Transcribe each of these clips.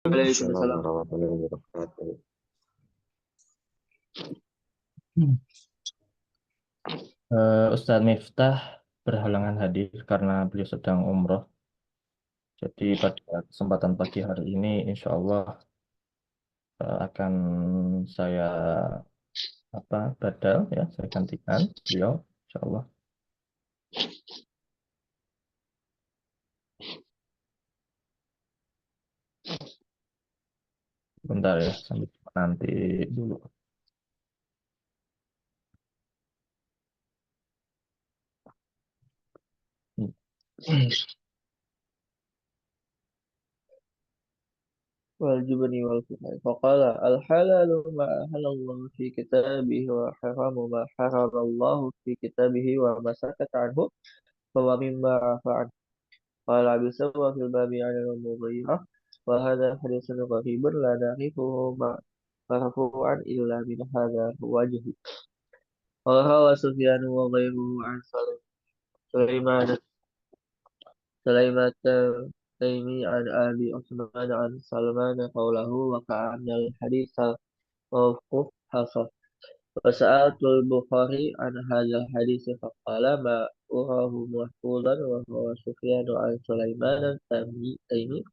Waalaikumsalam Waalaikumsalam. warahmatullahi wabarakatuh. Ustadz Miftah berhalangan hadir karena beliau sedang umroh. Jadi pada kesempatan pagi hari ini, insya Allah akan saya badal ya, saya gantikan beliau, insya Allah. Bentar ya, sambil nanti dulu. والجبن والفحل فقال الحلال ما أهل الله في كتابه وحرام ما حرم الله في كتابه وما سكت عنه فهو مما عفى عنه. قال أبي سوى في الباب عن المغيرة وهذا حديث غريب لا نعرفه مرفوعا إلا من هذا الوجه. وروى سفيان وغيره عن سليمان سليمان التيمي عن أبي عثمان عن سلمان قوله وكأن الحديث موقوف حصل. وسألت البخاري عن هذا الحديث فقال ما أراه محفوظا وهو سفيان عن سليمان التيمي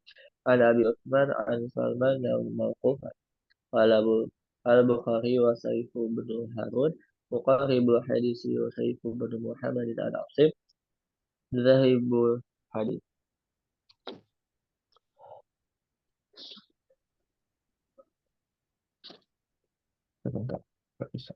عن أبي عثمان عن سلمان موقوفا. قال البخاري وسيف بن هارون مقارب الحديث وسيف بن محمد عن عاصم ذهب الحديث. Sebentar, nggak bisa.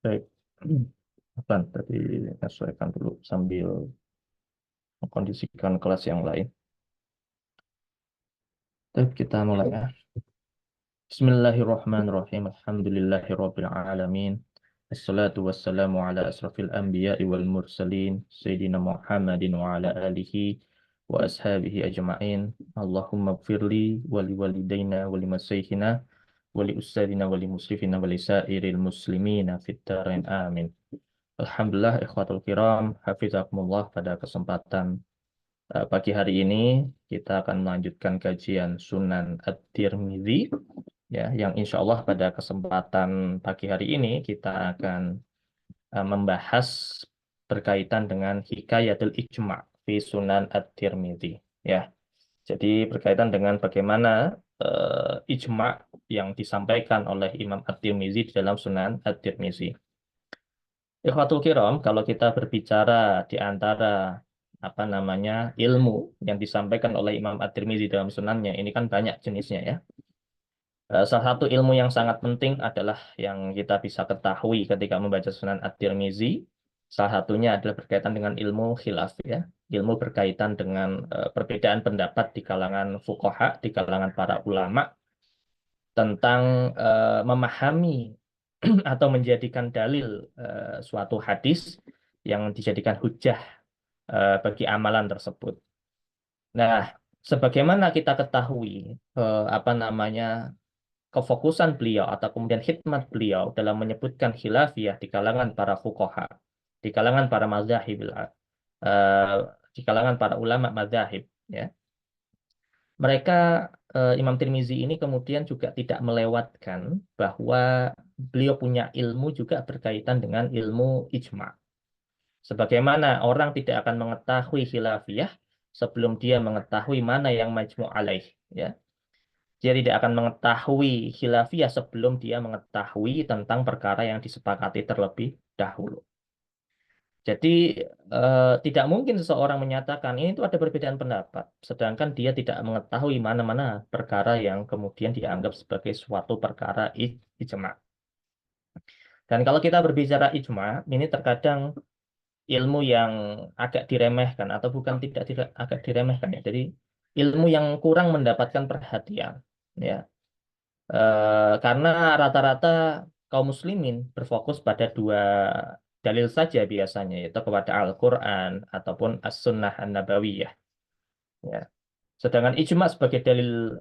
Baik. Apa tadi menyesuaikan dulu sambil mengkondisikan kelas yang lain. Baik, kita mulai ya. Bismillahirrahmanirrahim. Alhamdulillahirabbil alamin. Assalatu wassalamu ala asrafil anbiya'i wal mursalin sayyidina Muhammadin wa ala alihi wa ashabihi ajma'in. Allahumma gfirli wa li walidayna wa li masyaykhina wa li ustadina wa li musrifina wa li sairil muslimina fid dharain amin. Alhamdulillah ikhwatul kiram, hafizakumullah. Pada kesempatan pagi hari ini kita akan melanjutkan kajian Sunan At-Tirmidzi ya, yang insya Allah pada kesempatan pagi hari ini kita akan membahas berkaitan dengan Hikayatul Ijma' fi Sunan At-Tirmidzi ya. Jadi berkaitan dengan bagaimana ijma' yang disampaikan oleh Imam At-Tirmidzi di dalam Sunan At-Tirmidzi. Ikhwatul kiram, kalau kita berbicara di antara ilmu yang disampaikan oleh Imam At-Tirmidzi dalam sunannya, ini kan banyak jenisnya ya. Salah satu ilmu yang sangat penting adalah yang kita bisa ketahui ketika membaca Sunan At-Tirmizi. Salah satunya adalah berkaitan dengan ilmu khilaf ya. Ilmu berkaitan dengan perbedaan pendapat di kalangan fuqaha, di kalangan para ulama tentang memahami atau menjadikan dalil suatu hadis yang dijadikan hujjah bagi amalan tersebut. Nah, sebagaimana kita ketahui apa namanya kefokusan beliau atau kemudian hikmat beliau dalam menyebutkan khilafiyah di kalangan para fuqaha, di kalangan para mazahib, eh, di kalangan para ulama mazahib, ya. Mereka Imam Tirmizi ini kemudian juga tidak melewatkan bahwa beliau punya ilmu juga berkaitan dengan ilmu ijma. Sebagaimana orang tidak akan mengetahui khilafiyah sebelum dia mengetahui mana yang majmu' alaih, ya. Dia tidak akan mengetahui khilafiyah sebelum dia mengetahui tentang perkara yang disepakati terlebih dahulu. Jadi tidak mungkin seseorang menyatakan ini itu ada perbedaan pendapat, sedangkan dia tidak mengetahui mana-mana perkara yang kemudian dianggap sebagai suatu perkara ijma. Dan kalau kita berbicara ijma, ini terkadang ilmu yang agak diremehkan atau bukan tidak agak diremehkan ya. Jadi ilmu yang kurang mendapatkan perhatian, ya. Karena rata-rata kaum muslimin berfokus pada dua dalil saja biasanya, yaitu kepada Al-Quran ataupun As-Sunnah An-Nabawiyah. Ya. Sedangkan ijma sebagai dalil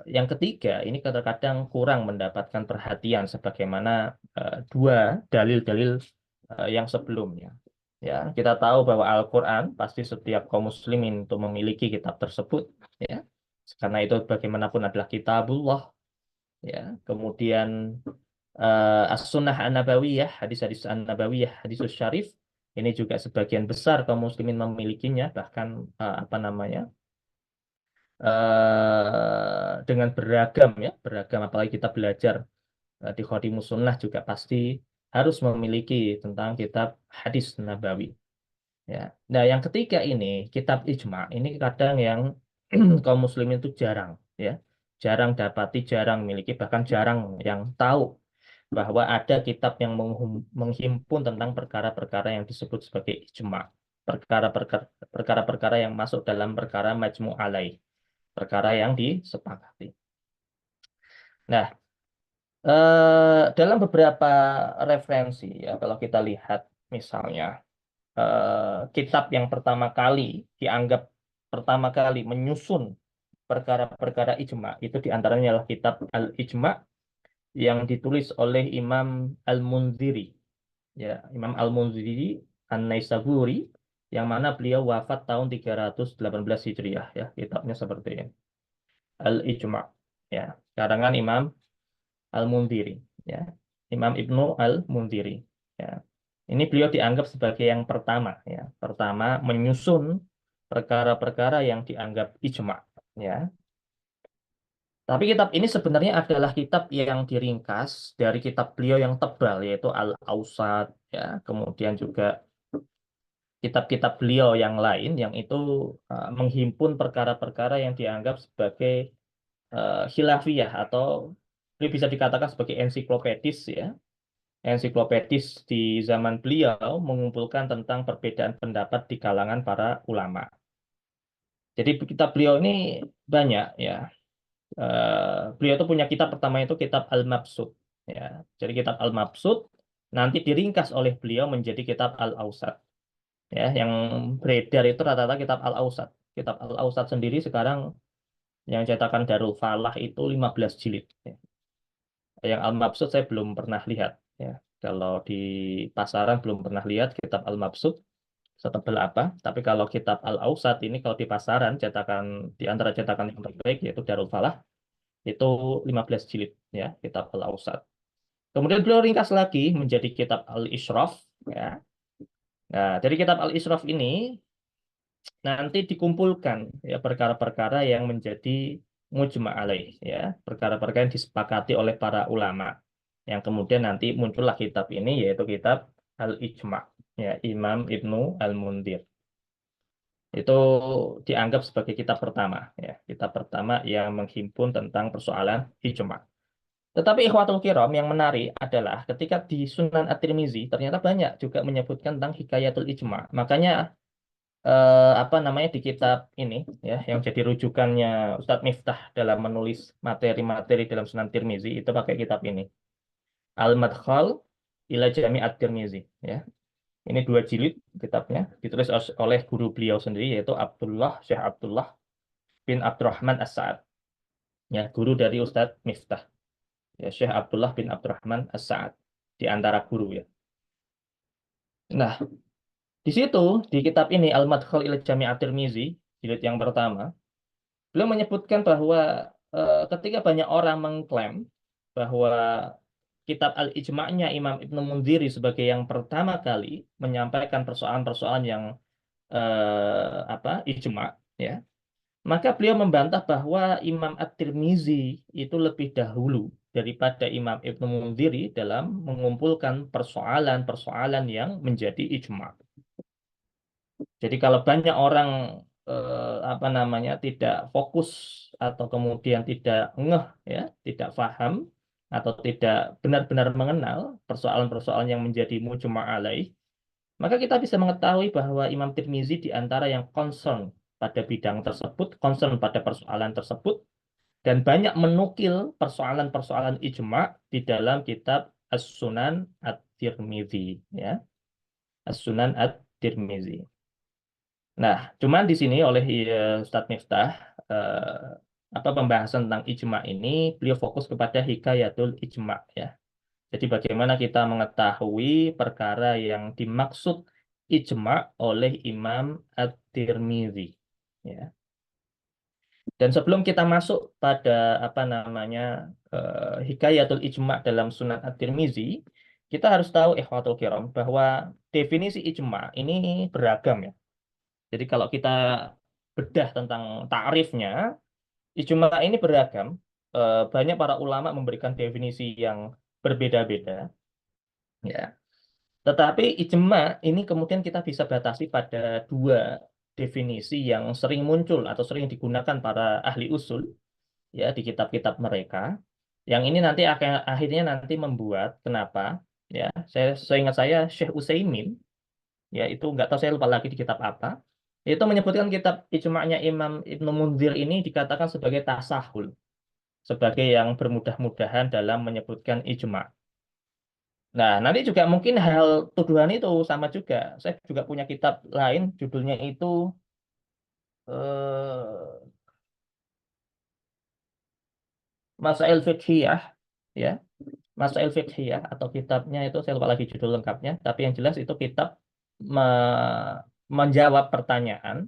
yang ketiga ini kadang-kadang kurang mendapatkan perhatian sebagaimana dua dalil-dalil yang sebelumnya. Ya, kita tahu bahwa Al-Quran pasti setiap kaum muslimin untuk memiliki kitab tersebut, ya. Karena itu bagaimanapun adalah kitabullah, ya. Kemudian As-Sunnah An-Nabawiyah, hadis-hadis An-Nabawiyah, hadis syarif, ini juga sebagian besar kaum muslimin memilikinya, bahkan apa namanya, dengan beragam ya, beragam apalagi kita belajar di Khodimus Sunnah juga pasti harus memiliki tentang kitab hadis Nabawi. Ya. Nah, yang ketiga ini kitab ijma ini kadang yang kaum muslimin itu jarang, ya, jarang dapati, jarang miliki, bahkan jarang yang tahu bahwa ada kitab yang menghimpun tentang perkara-perkara yang disebut sebagai ijma, perkara-perkara yang masuk dalam perkara majmu' alaih, perkara yang disepakati. Nah, dalam beberapa referensi ya, kalau kita lihat misalnya kitab yang pertama kali dianggap pertama kali menyusun perkara-perkara ijma itu diantaranya adalah kitab Al-Ijma yang ditulis oleh Imam Al-Munziri, ya, Imam Al-Munziri An-Naisaburi, yang mana beliau wafat tahun 318 Hijriah, ya, kitabnya seperti ini. Al-Ijma, ya, karangan Imam Al-Mundhiri, ya, Imam Ibnu Al-Mundhiri, ya. Ini beliau dianggap sebagai yang pertama, ya, pertama menyusun perkara-perkara yang dianggap ijma, ya. Tapi kitab ini sebenarnya adalah kitab yang diringkas dari kitab beliau yang tebal, yaitu Al-Ausat, ya. Kemudian juga kitab-kitab beliau yang lain yang itu menghimpun perkara-perkara yang dianggap sebagai khilafiyah atau bisa dikatakan sebagai ensiklopedis, ya, ensiklopedis di zaman beliau mengumpulkan tentang perbedaan pendapat di kalangan para ulama. Jadi kitab beliau ini banyak, ya. Beliau itu punya kitab pertama itu kitab Al-Mabsut, ya. Jadi kitab Al-Mabsut nanti diringkas oleh beliau menjadi kitab Al-Ausat, ya. Yang beredar itu rata-rata kitab Al-Ausat. Kitab Al-Ausat sendiri sekarang yang cetakan Darul Falah itu 15 jilid, ya. Yang Al-Mabsut saya belum pernah lihat, ya. Kalau di pasaran belum pernah lihat kitab Al-Mabsut setebal apa. Tapi kalau kitab Al-Ausat ini kalau di pasaran cetakan di antara cetakan yang terbaik yaitu Darul Falah itu 15 jilid, ya, kitab Al-Ausat. Kemudian beliau ringkas lagi menjadi kitab Al-Ishraf, ya. Nah, dari kitab Al-Ishraf ini nanti dikumpulkan ya perkara-perkara yang menjadi mujma' alaih, ya, perkara-perkara yang disepakati oleh para ulama, yang kemudian nanti muncullah kitab ini yaitu kitab Al-Ijma', ya, Imam Ibnu Al-Mundhir. Itu dianggap sebagai kitab pertama, ya, kitab pertama yang menghimpun tentang persoalan ijma'. Tetapi ikhwatul kiram yang menarik adalah ketika di Sunan At-Tirmizi ternyata banyak juga menyebutkan tentang hikayatul ijma'. Makanya apa namanya di kitab ini, ya, yang jadi rujukannya Ustadz Miftah dalam menulis materi-materi dalam Sunan Tirmizi itu pakai kitab ini. Al-Madkhal ila Jami' At-Tirmizi, ya. Ini 2 jilid kitabnya, ditulis oleh guru beliau sendiri, yaitu Syekh Abdullah bin Abdurrahman As-Sa'ad, ya, guru dari Ustadz Miftah, ya, Syekh Abdullah bin Abdurrahman As-Sa'ad, di antara guru, ya. Nah, di situ, di kitab ini Al-Madkhal ila Jami' At-Tirmizi, jilid yang pertama, beliau menyebutkan bahwa ketika banyak orang mengklaim bahwa kitab Al-Ijma'nya Imam Ibnu Munziri sebagai yang pertama kali menyampaikan persoalan-persoalan yang ijma', ya, maka beliau membantah bahwa Imam At-Tirmizi itu lebih dahulu daripada Imam Ibnu Munziri dalam mengumpulkan persoalan-persoalan yang menjadi ijma'. Jadi kalau banyak orang tidak fokus atau kemudian tidak ngeh, ya, tidak paham atau tidak benar-benar mengenal persoalan-persoalan yang menjadi mujma' alaih, maka kita bisa mengetahui bahwa Imam Tirmizi di antara yang concern pada bidang tersebut, concern pada persoalan tersebut, dan banyak menukil persoalan-persoalan ijma' di dalam kitab As-Sunan At-Tirmizi, ya, As-Sunan At-Tirmizi. Nah, cuman di sini oleh Ustadz Miftah, pembahasan tentang ijma ini beliau fokus kepada hikayatul ijma, ya. Jadi bagaimana kita mengetahui perkara yang dimaksud ijma oleh Imam At-Tirmizi, ya. Dan sebelum kita masuk pada hikayatul ijma dalam Sunan At-Tirmizi, kita harus tahu ikhwatul kiram bahwa definisi ijma ini beragam, ya. Jadi kalau kita bedah tentang takrifnya, ijma ini beragam. Banyak para ulama memberikan definisi yang berbeda-beda, ya. Tetapi ijma ini kemudian kita bisa batasi pada 2 definisi yang sering muncul atau sering digunakan para ahli usul, ya, di kitab-kitab mereka. Yang ini nanti akan akhirnya nanti membuat kenapa, ya, seingat saya Syekh Utsaimin, ya, itu nggak tahu, saya lupa lagi di kitab apa, itu menyebutkan kitab ijma'nya Imam Ibnu Munzir ini dikatakan sebagai tasahul, sebagai yang bermudah-mudahan dalam menyebutkan ijma'. Nah, nanti juga mungkin hal tuduhan itu sama juga. Saya juga punya kitab lain, judulnya itu eh, Masail Fiqhiyah, ya, Masail Fiqhiyah, atau kitabnya itu saya lupa lagi judul lengkapnya, tapi yang jelas itu kitab menjawab pertanyaan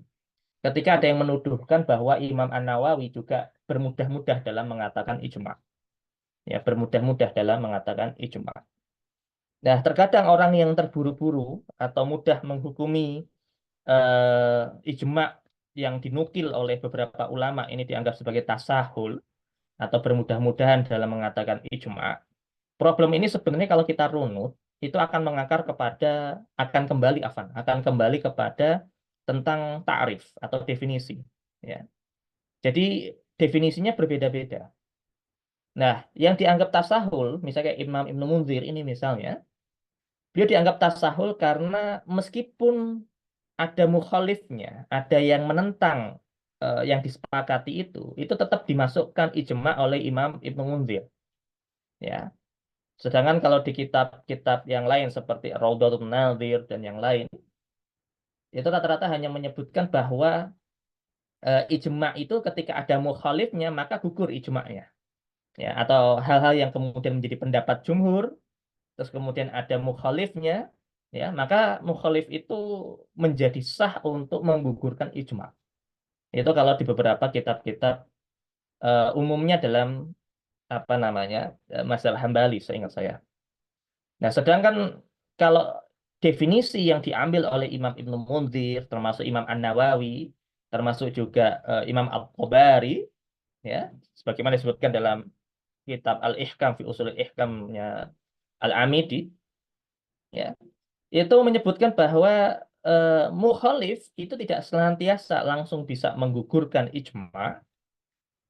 ketika ada yang menuduhkan bahwa Imam An-Nawawi juga bermudah-mudah dalam mengatakan ijma. Ya, bermudah-mudah dalam mengatakan ijma. Nah, terkadang orang yang terburu-buru atau mudah menghukumi ijma yang dinukil oleh beberapa ulama ini dianggap sebagai tasahul atau bermudah-mudahan dalam mengatakan ijma. Problem ini sebenarnya kalau kita runut itu akan mengakar kepada akan kembali kepada tentang ta'rif atau definisi, ya. Jadi definisinya berbeda-beda. Nah, yang dianggap tasahul, misalnya kayak Imam Ibnu Munzir ini misalnya, dia dianggap tasahul karena meskipun ada mukhalifnya, ada yang menentang yang disepakati itu tetap dimasukkan ijma oleh Imam Ibnu Munzir, ya. Sedangkan kalau di kitab-kitab yang lain seperti Raudhatul Nadhir dan yang lain, itu rata-rata hanya menyebutkan bahwa ijma itu ketika ada mukhalifnya maka gugur ijma'nya, ya, atau hal-hal yang kemudian menjadi pendapat jumhur terus kemudian ada mukhalifnya, ya, maka mukhalif itu menjadi sah untuk menggugurkan ijma. Itu kalau di beberapa kitab-kitab umumnya dalam masalah Hambali, seingat saya. Nah, sedangkan kalau definisi yang diambil oleh Imam Ibnu Munzir, termasuk Imam An-Nawawi, termasuk juga Imam Al-Qabari, ya, sebagaimana disebutkan dalam kitab Al-Ihkam fi Ushul Ihkamnya Al-Amidi, ya, itu menyebutkan bahwa mukhalif itu tidak senantiasa langsung bisa menggugurkan ijma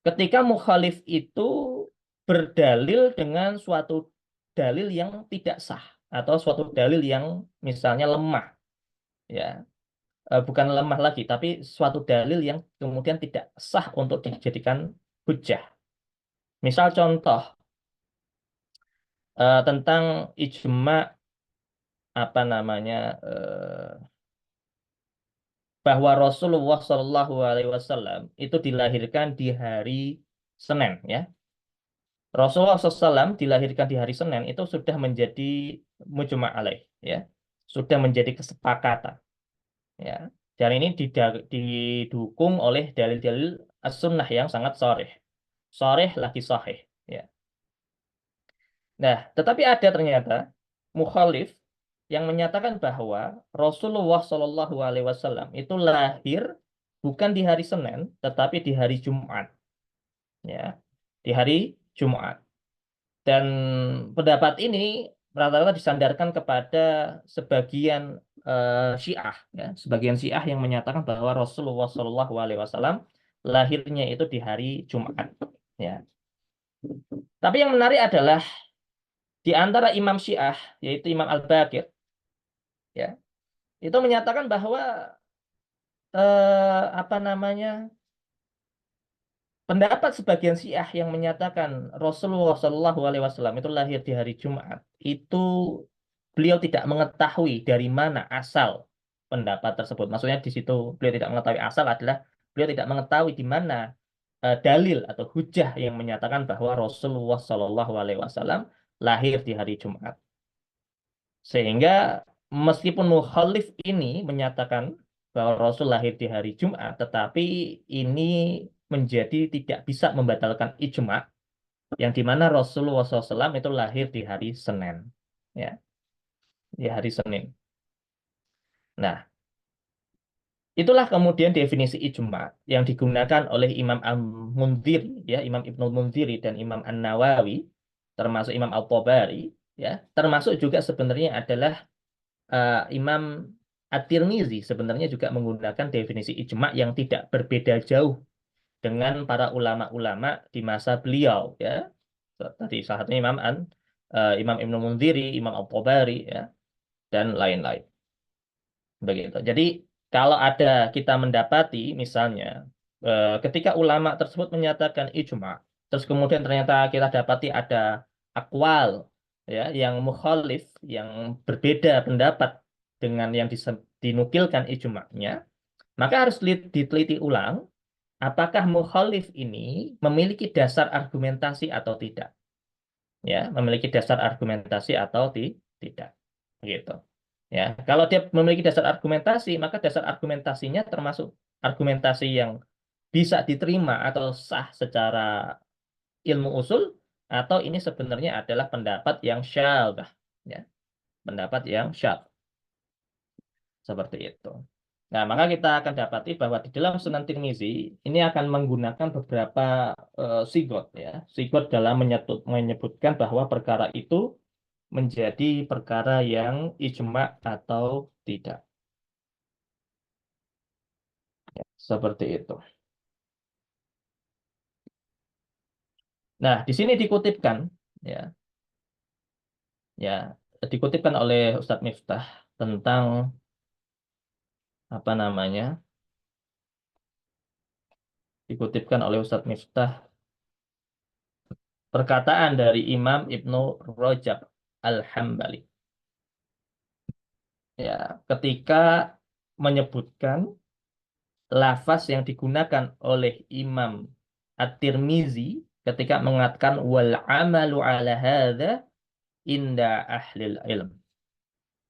ketika mukhalif itu berdalil dengan suatu dalil yang tidak sah atau suatu dalil yang misalnya lemah, ya. Bukan lemah lagi tapi suatu dalil yang kemudian tidak sah untuk dijadikan hujjah. Misal contoh, tentang ijma apa namanya bahwa Rasulullah Shallallahu Alaihi Wasallam itu dilahirkan di hari Senin ya. Rasulullah SAW dilahirkan di hari Senin itu sudah menjadi mujma' alaih ya. Sudah menjadi kesepakatan ya. Dan ini didukung oleh dalil-dalil as-sunnah yang sangat sharih. Sharih lagi sahih ya. Nah, tetapi ada ternyata mukhalif yang menyatakan bahwa Rasulullah Shallallahu Alaihi Wasallam itu lahir bukan di hari Senin, tetapi di hari Jumat, ya, di hari Jumat. Dan pendapat ini rata-rata disandarkan kepada sebagian Syiah, ya, sebagian Syiah yang menyatakan bahwa Rasulullah Shallallahu Alaihi Wasallam lahirnya itu di hari Jumat, ya. Tapi yang menarik adalah di antara Imam Syiah, yaitu Imam Al-Baqir, ya, itu menyatakan bahwa apa namanya pendapat sebagian Syiah yang menyatakan Rasulullah Shallallahu Alaihi Wasallam itu lahir di hari Jumat itu beliau tidak mengetahui dari mana asal pendapat tersebut. Maksudnya di situ beliau tidak mengetahui asal adalah beliau tidak mengetahui di mana dalil atau hujah yang menyatakan bahwa Rasulullah Shallallahu Alaihi Wasallam lahir di hari Jumat. Sehingga meskipun mukhalif ini menyatakan bahwa Rasul lahir di hari Jumat, tetapi ini menjadi tidak bisa membatalkan ijma yang dimana Rasulullah SAW itu lahir di hari Senin, ya, di hari Senin. Nah, itulah kemudian definisi ijma yang digunakan oleh Imam Al-Mundhiri, ya, Imam Ibnu Mundhiri dan Imam An-Nawawi, termasuk Imam Al-Tabari, ya, termasuk juga sebenarnya adalah Imam At-Tirmizi sebenarnya juga menggunakan definisi ijma yang tidak berbeda jauh dengan para ulama-ulama di masa beliau ya. Tadi salah satunya Imam Ibnu Munziri, Imam At-Tabari ya dan lain-lain. Begitu. Jadi kalau ada kita mendapati misalnya ketika ulama tersebut menyatakan ijma, terus kemudian ternyata kita dapati ada akwal ya yang mukhalif, yang berbeda pendapat dengan yang dinukilkan ijma'nya, maka harus diteliti ulang apakah mukhalif ini memiliki dasar argumentasi atau tidak. Ya, memiliki dasar argumentasi atau tidak. Gitu. Ya, kalau dia memiliki dasar argumentasi, maka dasar argumentasinya termasuk argumentasi yang bisa diterima atau sah secara ilmu usul, atau ini sebenarnya adalah pendapat yang syadzah, ya, pendapat yang syadz seperti itu. Nah, maka kita akan dapati bahwa di dalam Sunan Tirmizi ini akan menggunakan beberapa sigot, ya, sigot dalam menyebutkan bahwa perkara itu menjadi perkara yang ijma atau tidak. Seperti itu. Nah, di sini dikutipkan, ya, ya, dikutipkan oleh Ustadz Miftah tentang apa namanya, dikutipkan oleh Ustadz Miftah perkataan dari Imam Ibnu Rajab Al-Hambali. Ya, ketika menyebutkan lafaz yang digunakan oleh Imam At-Tirmizi ketika mengatakan wal amalu ala hadza inda ahlil ilm,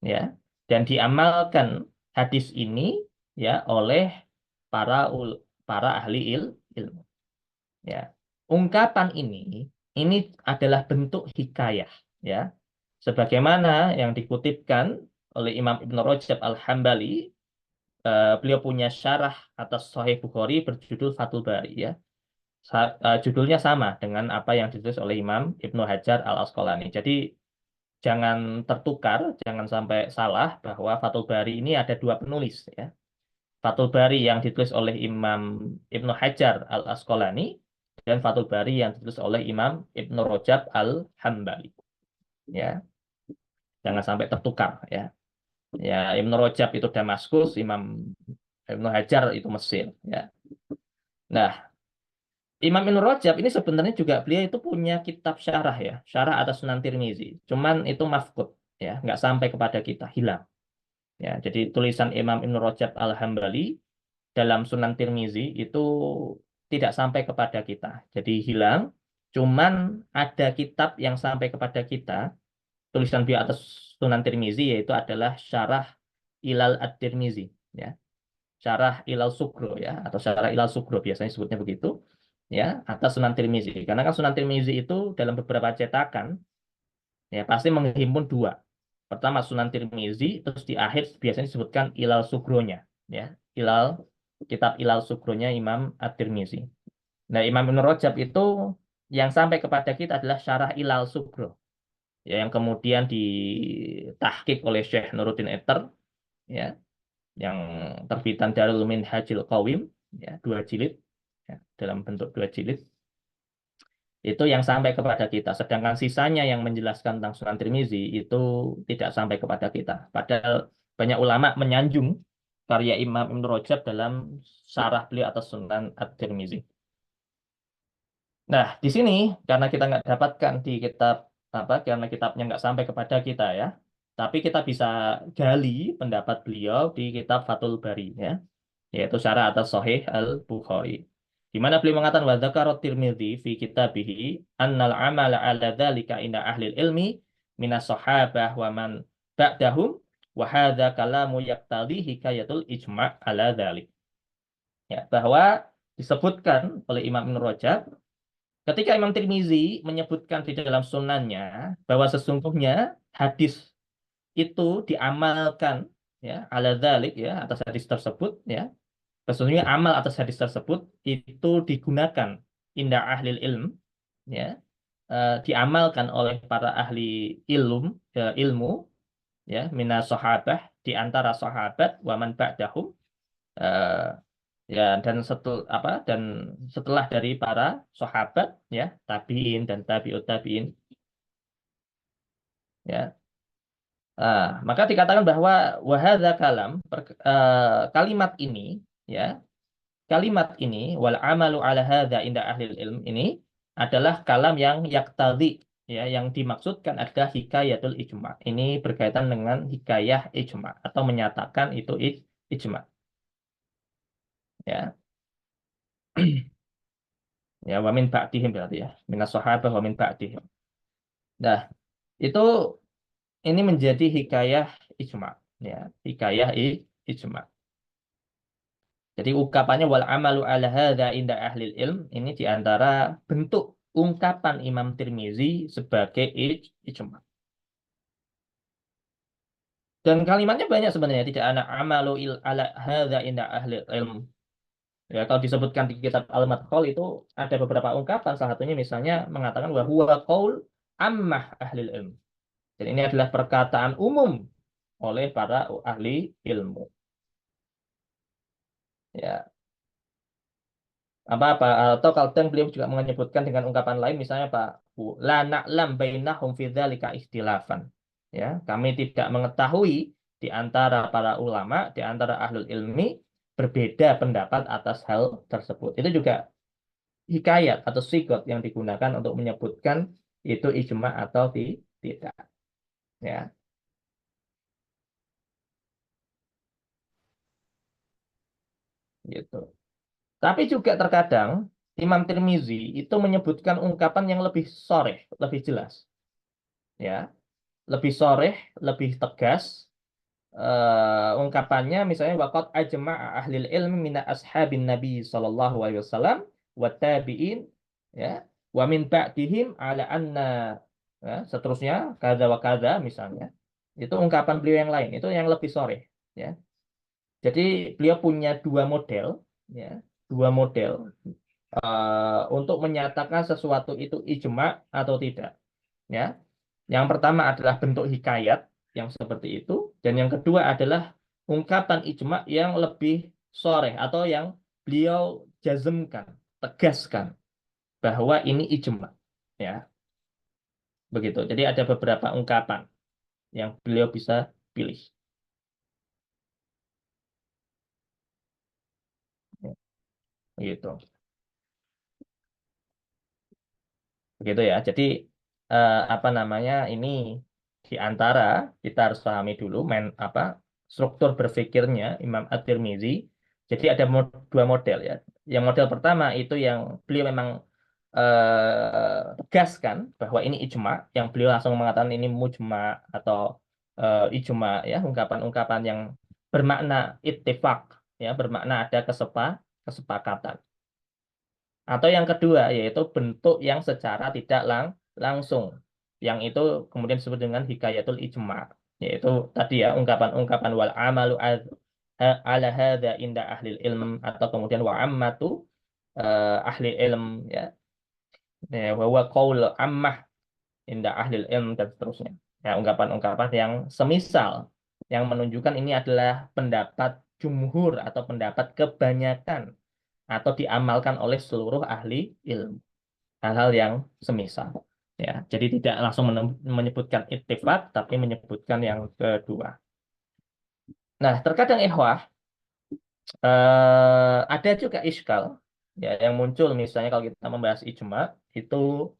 ya, dan diamalkan hadis ini ya oleh para ahli ilmu, ya. Ungkapan ini adalah bentuk hikayah, ya, sebagaimana yang dikutipkan oleh Imam Ibn Rajab Al-Hambali. Beliau punya syarah atas Sahih Bukhari berjudul Fathul Bari, ya. Judulnya sama dengan apa yang ditulis oleh Imam Ibnu Hajar Al-Asqalani. Jadi jangan tertukar, jangan sampai salah bahwa Fathul Bari ini ada dua penulis, ya. Fathul Bari yang ditulis oleh Imam Ibnu Hajar Al-Asqalani dan Fathul Bari yang ditulis oleh Imam Ibnu Rajab Al-Hambali, ya. Jangan sampai tertukar, ya. Ya, Ibnu Rajab itu Damaskus, Imam Ibnu Hajar itu Mesir, ya. Nah, Imam Ibnu Rajab ini sebenarnya juga beliau itu punya kitab syarah ya, syarah atas Sunan Tirmizi. Cuman itu mafqud ya, nggak sampai kepada kita, hilang. Ya, jadi tulisan Imam Ibnu Rajab Al-Hambali dalam Sunan Tirmizi itu tidak sampai kepada kita. Jadi hilang. Cuman ada kitab yang sampai kepada kita, tulisan beliau atas Sunan Tirmizi yaitu adalah Syarah Ilal Ad-Tirmizi ya. Syarah Ilal Sugro ya, atau Syarah Ilal Sugro biasanya sebutnya begitu ya, atas Sunan Tirmizi. Karena kan Sunan Tirmizi itu dalam beberapa cetakan ya pasti menghimpun dua. Pertama Sunan Tirmizi, terus di akhir biasanya disebutkan Ilal Sugronya ya. Ilal kitab Ilal Sugronya Imam At-Tirmizi. Nah, Imam Ibn Rajab itu yang sampai kepada kita adalah Syarah Ilal Sugro ya, yang kemudian ditahqiq oleh Syekh Nuruddin Etter ya, yang terbitan Darul Minhajil Qawim ya, 2 jilid ya, dalam bentuk 2 jilid itu yang sampai kepada kita. Sedangkan sisanya yang menjelaskan tentang Sunan Tirmizi itu tidak sampai kepada kita. Padahal banyak ulama menyanjung karya Imam Ibn Rajab dalam syarah beliau atas Sunan At-Tirmizi. Nah, di sini karena kita nggak dapatkan di kitab apa, karena kitabnya nggak sampai kepada kita ya, tapi kita bisa gali pendapat beliau di kitab Fathul Bari ya, yaitu syarah atas Sahih Al-Bukhari. Di mana beliau mengatakan wa dzakara Tirmidzi fi kitabihi annal amala ala dzalika inda ahli ilmi minas sahabah wa man ba'dahum wa hadza kalamu yaqtadhi hikayatul ijma' ala dzalik. Ya, bahwa disebutkan oleh Imam Ibnu Rajab ketika Imam Tirmizi menyebutkan di dalam sunannya bahwa sesungguhnya hadis itu diamalkan ya ala dzalik ya, atas hadis tersebut ya. Sesungguhnya amal atas hadis tersebut itu digunakan indah ahli ilm, ya, diamalkan oleh para ahli ilmu, ilmu, ya, minas sahabah di antara sahabat, waman ba'dahum, eh, ya, dan setelah dari para sahabat, ya, tabiin dan tabiut tabiin, ya. Maka dikatakan bahwa wahada kalam, kalimat ini, ya, kalimat ini wal amalu ala hadza inda ahli ilm ini adalah kalam yang yaktadhi ya, yang dimaksudkan adalah hikayatul ijma. Ini berkaitan dengan hikayah ijma atau menyatakan itu ijma ya. Ya, wa min ba'dihim berarti ya, minas sahabah wa min ba'dihim. Nah, itu ini menjadi hikayah ijma ya, hikayah ijma. Jadi ungkapannya wal amalu ala hadza inda ahli ilm ini diantara bentuk ungkapan Imam Tirmizi sebagai ijma. Dan kalimatnya banyak sebenarnya, tidak ada amalu ala hadza inda ahli ilm. Ya, kalau disebutkan di kitab Al-Madkhal itu ada beberapa ungkapan, salah satunya misalnya mengatakan bahwa huwa qaul ammah ahli ilm. Dan ini adalah perkataan umum oleh para ahli ilmu. Ya, apa atau kadang beliau juga menyebutkan dengan ungkapan lain misalnya Pak la na'lam bainahum fi dzalika ikhtilafan ya, kami tidak mengetahui di antara para ulama, di antara ahlul ilmi berbeda pendapat atas hal tersebut. Itu juga hikayat atau sigot yang digunakan untuk menyebutkan itu ijma atau tidak ya, gitu. Tapi juga terkadang Imam Tirmizi itu menyebutkan ungkapan yang lebih soreh, lebih jelas ya, lebih soreh, lebih tegas. Ungkapannya misalnya waqad ajma'a ahlil ilmi min ashabin Nabi sallallahu alaihi wasallam wa tabi'in ya wa min ba'dihim ala anna ya, seterusnya kada wa kada misalnya. Itu ungkapan beliau yang lain, itu yang lebih soreh ya. Jadi beliau punya dua model ya, dua model untuk menyatakan sesuatu itu ijma atau tidak ya. Yang pertama adalah bentuk hikayat yang seperti itu, dan yang kedua adalah ungkapan ijma yang lebih sore atau yang beliau jazmkan, tegaskan bahwa ini ijma. Ya, begitu. Jadi ada beberapa ungkapan yang beliau bisa pilih. Ya, begitu. Begitu ya. Jadi apa namanya ini di antara kita harus pahami dulu apa struktur berpikirnya Imam At-Tirmizi. Jadi ada dua model ya. Yang model pertama itu yang beliau memang tegaskan bahwa ini ijma, yang beliau langsung mengatakan ini mujma atau ijma ya, ungkapan-ungkapan yang bermakna ittifaq ya, bermakna ada kesepakatan. Atau yang kedua, yaitu bentuk yang secara tidak langsung. Yang itu kemudian disebut dengan hikayatul ijma. Yaitu tadi ya, ungkapan-ungkapan wal amalu ala hadza inda ahli ilm, atau kemudian wa ammatu ahli ilm ya. Wa qaul ammah inda ahli ilm dan seterusnya. Ya, ungkapan-ungkapan yang semisal yang menunjukkan ini adalah pendapat jumhur atau pendapat kebanyakan atau diamalkan oleh seluruh ahli ilmu, hal-hal yang semisal ya. Jadi tidak langsung menyebutkan ittifaq tapi menyebutkan yang kedua. Nah, terkadang ikhwah ada juga iskal ya yang muncul, misalnya kalau kita membahas ijma itu,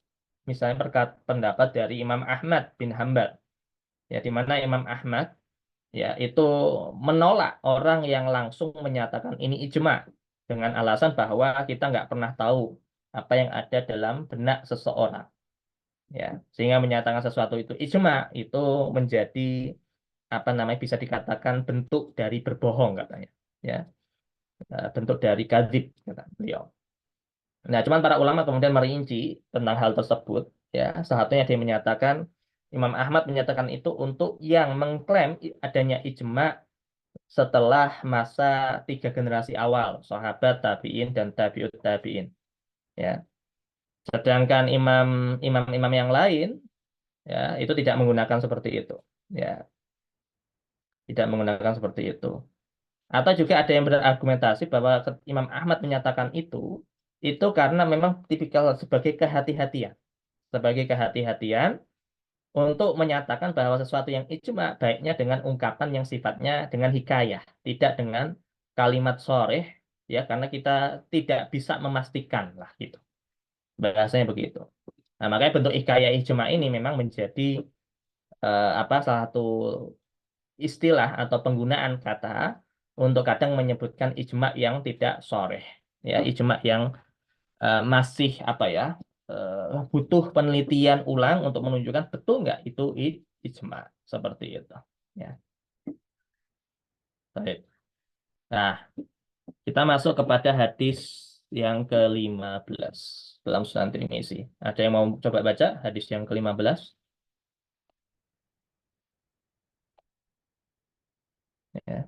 misalnya pendapat dari Imam Ahmad bin Hambal ya, di mana Imam Ahmad ya itu menolak orang yang langsung menyatakan ini ijma dengan alasan bahwa kita nggak pernah tahu apa yang ada dalam benak seseorang ya, sehingga menyatakan sesuatu itu ijma itu menjadi apa namanya, bisa dikatakan bentuk dari berbohong katanya ya. Bentuk dari kadzib kata beliau. Nah, cuman para ulama kemudian merinci tentang hal tersebut ya. Salah satunya dia menyatakan, Imam Ahmad menyatakan itu untuk yang mengklaim adanya ijma setelah masa tiga generasi awal, sahabat, tabiin, dan tabiut tabiin ya. Sedangkan imam-imam yang lain ya itu tidak menggunakan seperti itu ya, tidak menggunakan seperti itu. Atau juga ada yang berargumentasi bahwa Imam Ahmad menyatakan itu karena memang tipikal sebagai kehati-hatian, untuk menyatakan bahwa sesuatu yang ijma baiknya dengan ungkapan yang sifatnya dengan hikayah, tidak dengan kalimat soreh ya, karena kita tidak bisa memastikan lah gitu, bahasanya begitu. Nah, makanya bentuk hikayah ijma ini memang menjadi apa, salah satu istilah atau penggunaan kata untuk kadang menyebutkan ijma yang tidak soreh ya, ijma yang masih apa ya, butuh penelitian ulang untuk menunjukkan betul nggak itu ijma, seperti itu ya. Baik. Nah, kita masuk kepada hadis yang ke-15 dalam Sunan Tirmizi. Ada yang mau coba baca hadis yang ke-15? Ya,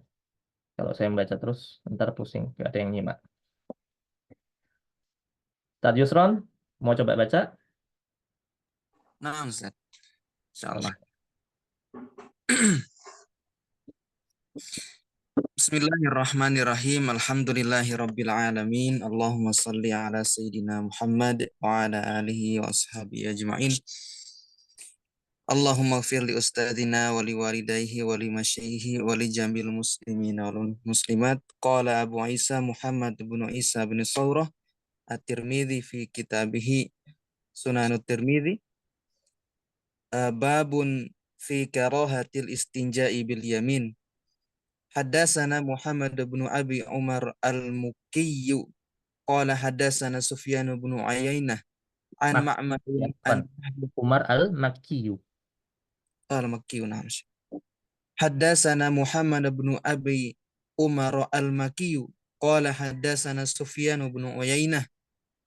kalau saya membaca terus ntar pusing, nggak ada yang nyimak. Ustaz Yusron mau coba baca? Nah, Ustaz. Insyaallah. Bismillahirrahmanirrahim. Alhamdulillahirabbil alamin. Allahumma shalli ala sayyidina Muhammad wa ala alihi wa ashabihi ajmain. Allahumma ighfir li ustadina wa li walidayhi wa li masyayikhi wa li jamil muslimina wal muslimat. Qala Abu Isa Muhammad bin Isa bin Sawrah At-Tirmidzi fi kitabihi Sunanut Tirmidzi babun fi karahatil istinja'i bil yamin. Haddatsana Muhammad bin Abi Umar al-Mukki qala haddatsana Sufyan bin Uyainah an Mak, Ma'mar ya, bukan. an Umar al-Makkiyu. al-Makki. Haddatsana Muhammad bin Abi Umar al-Makki qala haddatsana Sufyan bin Uyainah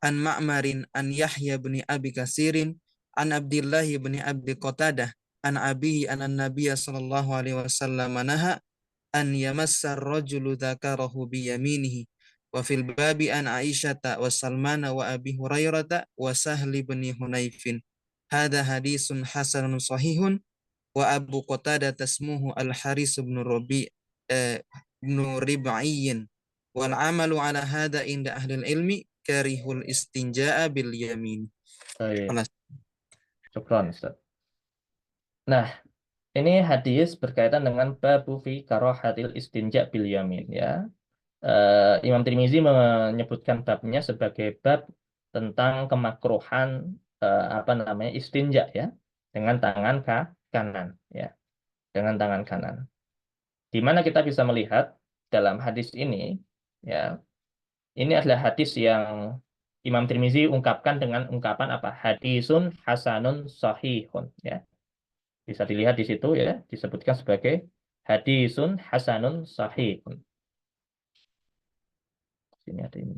an Ma'marin an Yahya bin Abi Katsirin an Abdullah bin Abi Qatadah an abihi an Nabiy sallallahu alaihi wasallam naha an yamassar rajulu dzakarahu bi yaminihi wa fil babi an Aisyata wa Salmana wa Abi Hurairata wa Sahli bin Hunayfin. Hadha hadisun hasanun sahihun wa Abu Qatadah tasmuhu Al-Haris bin bin Rib'iyyin wal amalu ala hadha inda ahli ilmi karihul istinja'a bil yamin. Baik, syukran, Ustaz. Nah, ini hadis berkaitan dengan babu fi karohatil istinja bil yamin ya. Imam Tirmizi menyebutkan babnya sebagai bab tentang kemakruhan apa namanya istinja ya dengan tangan kanan ya, dengan tangan kanan. Di mana kita bisa melihat dalam hadis ini ya, ini adalah hadis yang Imam Tirmizi ungkapkan dengan ungkapan apa? Hadisun hasanun sahihun ya. Bisa dilihat di situ ya, disebutkan sebagai hadisun hasanun sahihun. Sini ada ini.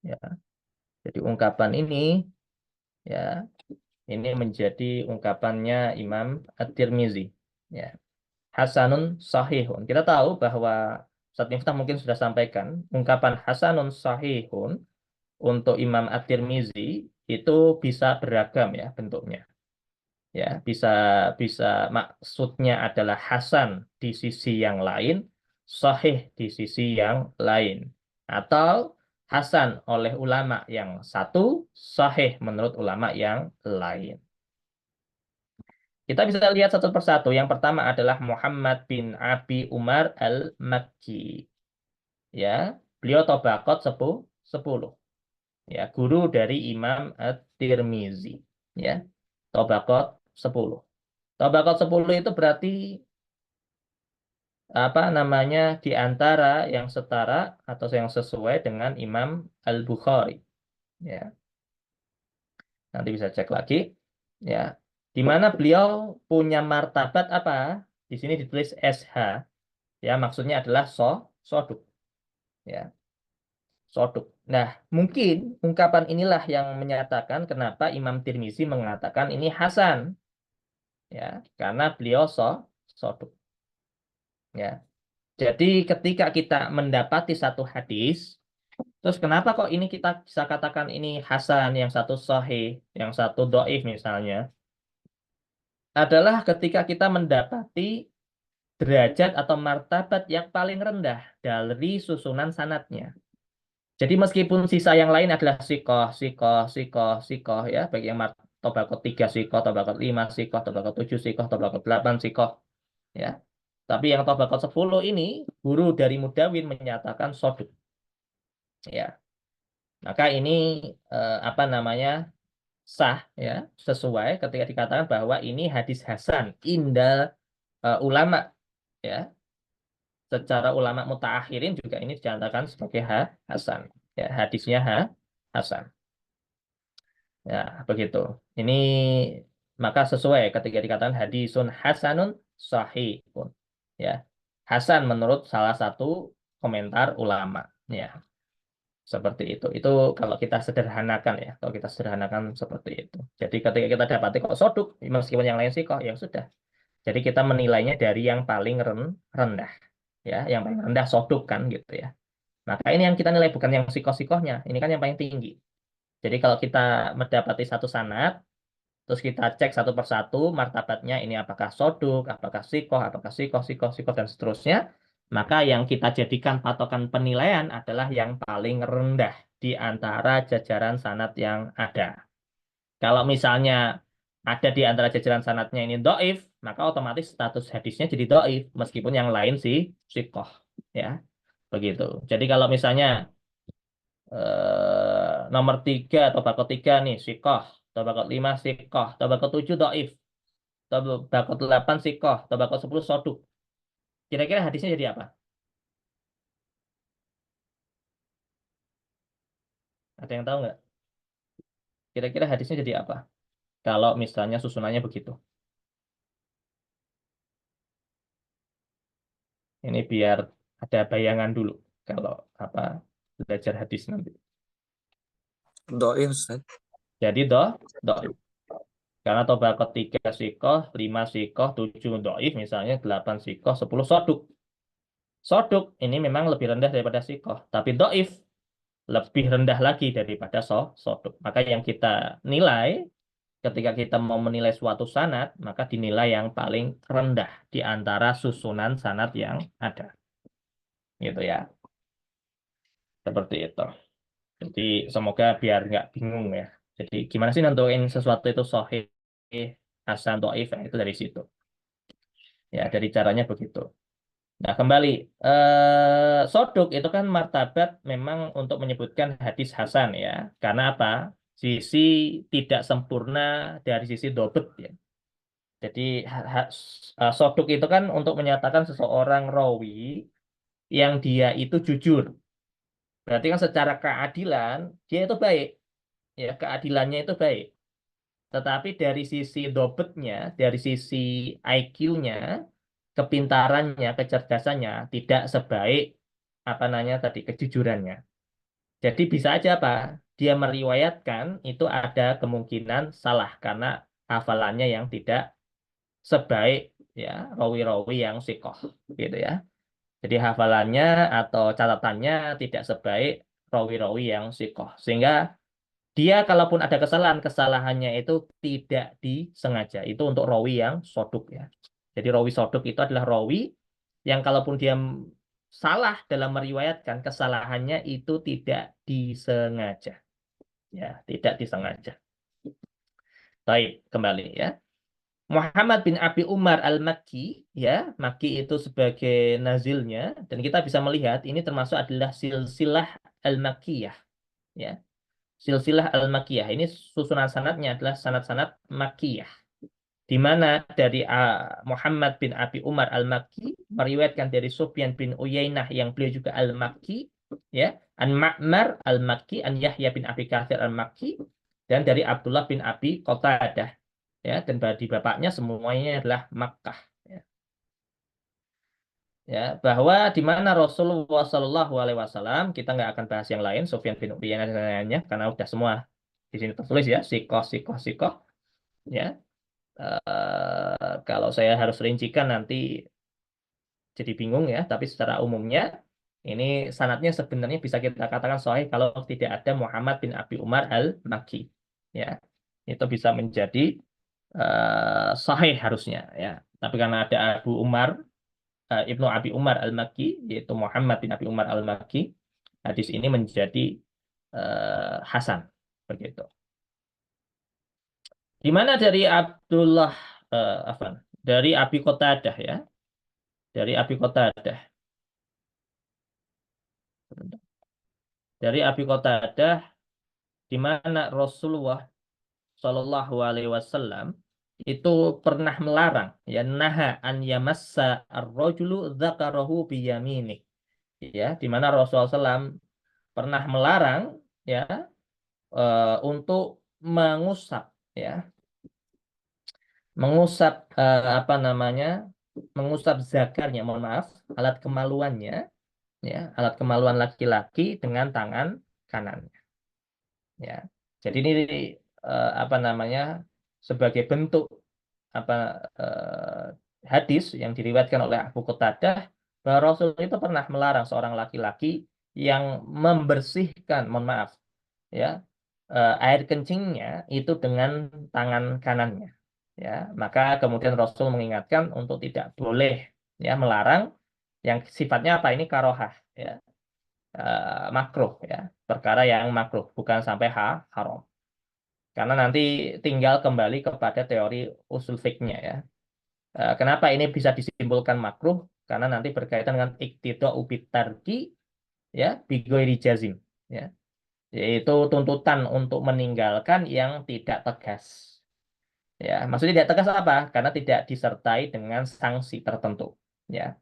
Ya. Jadi ungkapan ini ya, ini menjadi ungkapannya Imam At-Tirmizi. Ya. Hasanun sahihun. Kita tahu bahwa Ustaz Miftah mungkin sudah sampaikan ungkapan hasanun sahihun untuk Imam At-Tirmizi itu bisa beragam ya bentuknya. Ya, bisa bisa maksudnya adalah hasan di sisi yang lain, sahih di sisi yang lain. Atau hasan oleh ulama yang satu, sahih menurut ulama yang lain. Kita bisa lihat satu persatu. Yang pertama adalah Muhammad bin Abi Umar al-Makki. Ya, beliau tabaqat 10. Ya, guru dari Imam At-Tirmizi. Ya, tabaqat 10. Tabaqat 10 itu berarti apa namanya di antara yang setara atau yang sesuai dengan Imam Al-Bukhari. Ya, nanti bisa cek lagi. Ya, di mana beliau punya martabat apa? Di sini ditulis SH. Ya, maksudnya adalah soduk. Ya, soduk. Nah, mungkin ungkapan inilah yang menyatakan kenapa Imam Tirmizi mengatakan ini Hasan. Ya, karena beliau soduk. Ya. Jadi ketika kita mendapati satu hadis, terus kenapa kok ini kita bisa katakan ini Hasan, yang satu Sahih, yang satu Doif misalnya, adalah ketika kita mendapati derajat atau martabat yang paling rendah dari susunan sanatnya. Jadi meskipun sisa yang lain adalah sikoh, sikoh, sikoh, sikoh ya, bagi yang tobakot 3 sikoh, tobakot 5 sikoh, tobakot 7 sikoh, tobakot 8 sikoh ya. Tapi yang tobakot 10 ini guru dari Mudawin menyatakan soduk ya. Maka ini apa namanya sah ya, sesuai ketika dikatakan bahwa ini hadis hasan inda ulama ya. Secara ulama mutaakhirin juga ini dinyatakan sebagai hasan. Ya, hadisnya hasan. Ya, begitu. Ini maka sesuai ketika dikatakan hadisun hasanun sahihun. Ya. Hasan menurut salah satu komentar ulama. Ya, seperti itu. Itu kalau kita sederhanakan ya. Kalau kita sederhanakan seperti itu. Jadi ketika kita dapati kok soduk, meskipun yang lain sih kok, ya sudah. Jadi kita menilainya dari yang paling rendah. Ya, yang paling rendah soduk kan gitu ya. Maka ini yang kita nilai bukan yang sikoh-sikohnya. Ini kan yang paling tinggi. Jadi kalau kita mendapati satu sanad, terus kita cek satu persatu martabatnya ini apakah soduk, apakah sikoh, sikoh, dan seterusnya. Maka yang kita jadikan patokan penilaian adalah yang paling rendah di antara jajaran sanad yang ada. Kalau misalnya ada di antara jajaran sanadnya ini doif, maka otomatis status hadisnya jadi doif, meskipun yang lain sih sikoh. Ya, begitu. Jadi kalau misalnya nomor 3 atau bakot 3 nih sikoh, atau bakot 5 sikoh, atau bakot 7 doif, atau bakot 8 sikoh, atau bakot 10 soduk. Kira-kira hadisnya jadi apa? Ada yang tahu nggak? Kira-kira hadisnya jadi apa? Kalau misalnya susunannya begitu. Ini biar ada bayangan dulu kalau apa belajar hadis nanti. Doif, Ustaz. Jadi doif. Karena tobakot 3 sikoh, 5 sikoh, 7 doif misalnya, 8 sikoh, 10 soduk. Soduk ini memang lebih rendah daripada sikoh, tapi doif lebih rendah lagi daripada soduk. Maka yang kita nilai ketika kita mau menilai suatu sanad, maka dinilai yang paling rendah di antara susunan sanad yang ada. Gitu ya. Seperti itu. Jadi semoga biar nggak bingung ya. Jadi gimana sih nentuin sesuatu itu sahih, hasan, dhaif, itu dari situ. Ya, dari caranya begitu. Nah, kembali soduk itu kan martabat memang untuk menyebutkan hadis hasan ya. Karena apa? Sisi tidak sempurna dari sisi dobet ya. Jadi soduk itu kan untuk menyatakan seseorang rawi yang dia itu jujur. Berarti kan secara keadilan dia itu baik, ya keadilannya itu baik. Tetapi dari sisi dobetnya, dari sisi IQ-nya, kepintarannya, kecerdasannya tidak sebaik apa namanya tadi kejujurannya. Jadi bisa aja apa? Dia meriwayatkan itu ada kemungkinan salah karena hafalannya yang tidak sebaik ya rawi-rawi yang sikoh gitu ya. Jadi hafalannya atau catatannya tidak sebaik rawi-rawi yang sikoh. Sehingga dia kalaupun ada kesalahan, kesalahannya itu tidak disengaja. Itu untuk rawi yang soduk ya. Jadi rawi soduk itu adalah rawi yang kalaupun dia salah dalam meriwayatkan, kesalahannya itu tidak disengaja. Ya, tidak disengaja. Baik, kembali ya. Muhammad bin Abi Umar Al-Makki, ya, Makki itu sebagai nazilnya, dan kita bisa melihat ini termasuk adalah silsilah Al-Makkiyah, ya. Silsilah Al-Makkiyah ini susunan sanadnya adalah sanad-sanad Makkiyah, di mana dari Muhammad bin Abi Umar Al-Makki meriwayatkan dari Sufyan bin Uyainah yang beliau juga Al-Makki, ya, An Ma'mar Al-Makki, An Yahya bin Abi Katsir Al-Makki, dan dari Abdullah bin Abi Qatadah, ya, dan di bapaknya semuanya adalah Makkah, ya. Ya, bahwa di mana Rasulullah Shallallahu Alaihi Wasallam, kita nggak akan bahas yang lain, Sufyan bin Uyainah dan lainnya, karena udah semua di sini tertulis ya, sikoh, sikoh, sikoh, ya. Kalau saya harus rincikan nanti jadi bingung ya, tapi secara umumnya ini sanadnya sebenarnya bisa kita katakan sahih kalau tidak ada Muhammad bin Abi Umar Al-Makki, ya. Itu bisa menjadi sahih harusnya ya. Tapi karena ada Abu Umar Ibnu Abi Umar Al-Makki, yaitu Muhammad bin Abi Umar Al-Makki, hadis ini menjadi Hasan begitu. Di mana dari Abdullah Afan, dari Abi Qatadah ya, dari Abi Qatadah, dari Abi Qatadah, di mana Rasulullah Shallallahu Alaihi Wasallam itu pernah melarang ya naha an yamassa ar-rajulu dzakarahu biyaminih, ya, di mana Rasulullah SAW pernah melarang ya untuk mengusap ya mengusap apa namanya mengusap zakarnya, mohon maaf, alat kemaluannya, ya, alat kemaluan laki-laki dengan tangan kanannya, ya. Jadi ini apa namanya sebagai bentuk apa hadis yang diriwayatkan oleh Abu Qatadah bahwa Rasul itu pernah melarang seorang laki-laki yang membersihkan, mohon maaf, ya, air kencingnya itu dengan tangan kanannya, ya. Maka kemudian Rasul mengingatkan untuk tidak boleh ya melarang yang sifatnya apa ini karohah ya, makruh ya, perkara yang makruh bukan sampai haram, karena nanti tinggal kembali kepada teori usul fiknya ya. Kenapa ini bisa disimpulkan makruh? Karena nanti berkaitan dengan iktidau bitarki ya bigoiri jazim ya, yaitu tuntutan untuk meninggalkan yang tidak tegas. Ya, maksudnya tidak tegas apa? Karena tidak disertai dengan sanksi tertentu. Ya,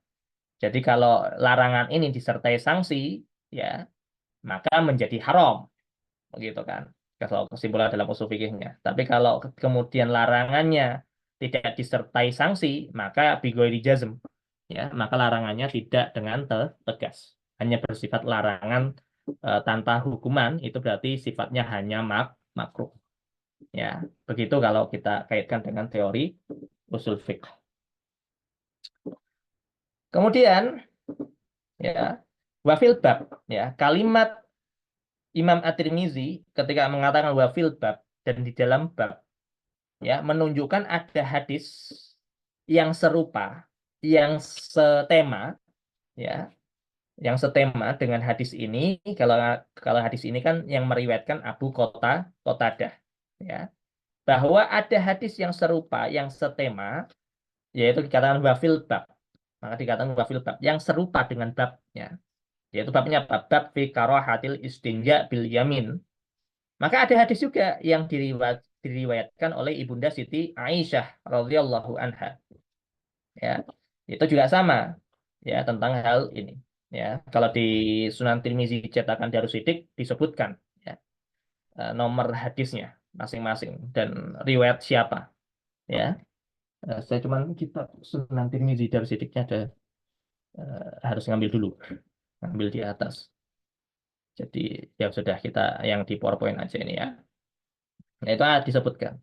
jadi kalau larangan ini disertai sanksi, ya maka menjadi haram, begitu kan? Kalau kesimpulan dalam usul fikihnya. Tapi kalau kemudian larangannya tidak disertai sanksi, maka bigoiri jazm, ya, maka larangannya tidak dengan tegas, hanya bersifat larangan tanpa hukuman, itu berarti sifatnya hanya makruh. Ya, begitu kalau kita kaitkan dengan teori usul fiqh. Kemudian ya, wafil bab ya, kalimat Imam At-Tirmizi ketika mengatakan wafil bab dan di dalam bab ya menunjukkan ada hadis yang serupa, yang setema ya, yang setema dengan hadis ini. Kalau hadis ini kan yang meriwayatkan Abu Qatadah ya, bahwa ada hadis yang serupa, yang setema, yaitu dikatakan wafil bab. Maka dikatakan wafil bab yang serupa dengan babnya. Yaitu babnya apa? Bab fi karahatil istinja bil yamin. Maka ada hadis juga yang diriwayatkan oleh Ibunda Siti Aisyah radhiyallahu anha. Ya, itu juga sama ya tentang hal ini. Ya, kalau di Sunan Tirmizi cetakan Darussidik disebutkan ya, nomor hadisnya masing-masing dan riwayat siapa. Ya, saya cuma kita Sunan Tirmizi Darussidiknya ada harus ngambil dulu, ngambil di atas. Jadi ya sudah kita yang di PowerPoint aja ini ya. Nah, itu disebutkan.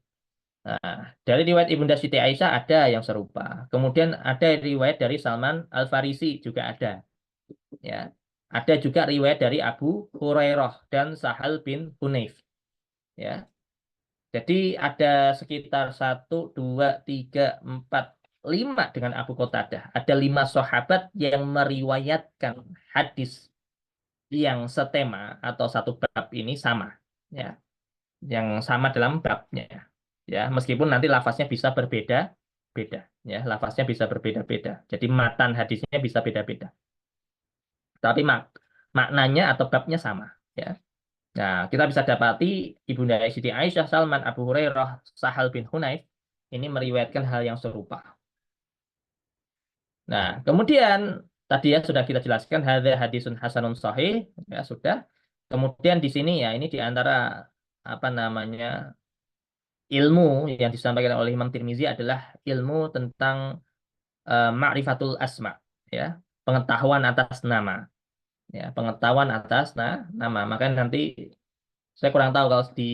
Nah, dari riwayat Ibunda Siti Aisyah ada yang serupa. Kemudian ada riwayat dari Salman Al-Farisi juga ada. Ya, ada juga riwayat dari Abu Hurairah dan Sahal bin Hunayf. Ya, jadi ada sekitar 1, 2, 3, 4, 5 dengan Abu Qatadah. Ada 5 sahabat yang meriwayatkan hadis yang setema atau satu bab ini sama. Ya, yang sama dalam babnya. Ya, meskipun nanti lafaznya bisa berbeda-beda. Ya, lafaznya bisa berbeda-beda. Jadi matan hadisnya bisa beda-beda. Tapi maknanya atau babnya sama. Ya. Nah, kita bisa dapati Ibunda Siti Aisyah, Salman, Abu Hurairah, Sahal bin Hunayf ini meriwayatkan hal yang serupa. Nah, kemudian tadi ya sudah kita jelaskan hadza hadisun hasanun sahih ya sudah. Kemudian di sini ya ini di antara apa namanya ilmu yang disampaikan oleh Imam Tirmizi adalah ilmu tentang ma'rifatul asma ya, pengetahuan atas nama ya, pengetahuan atas nama. Maka nanti saya kurang tahu kalau di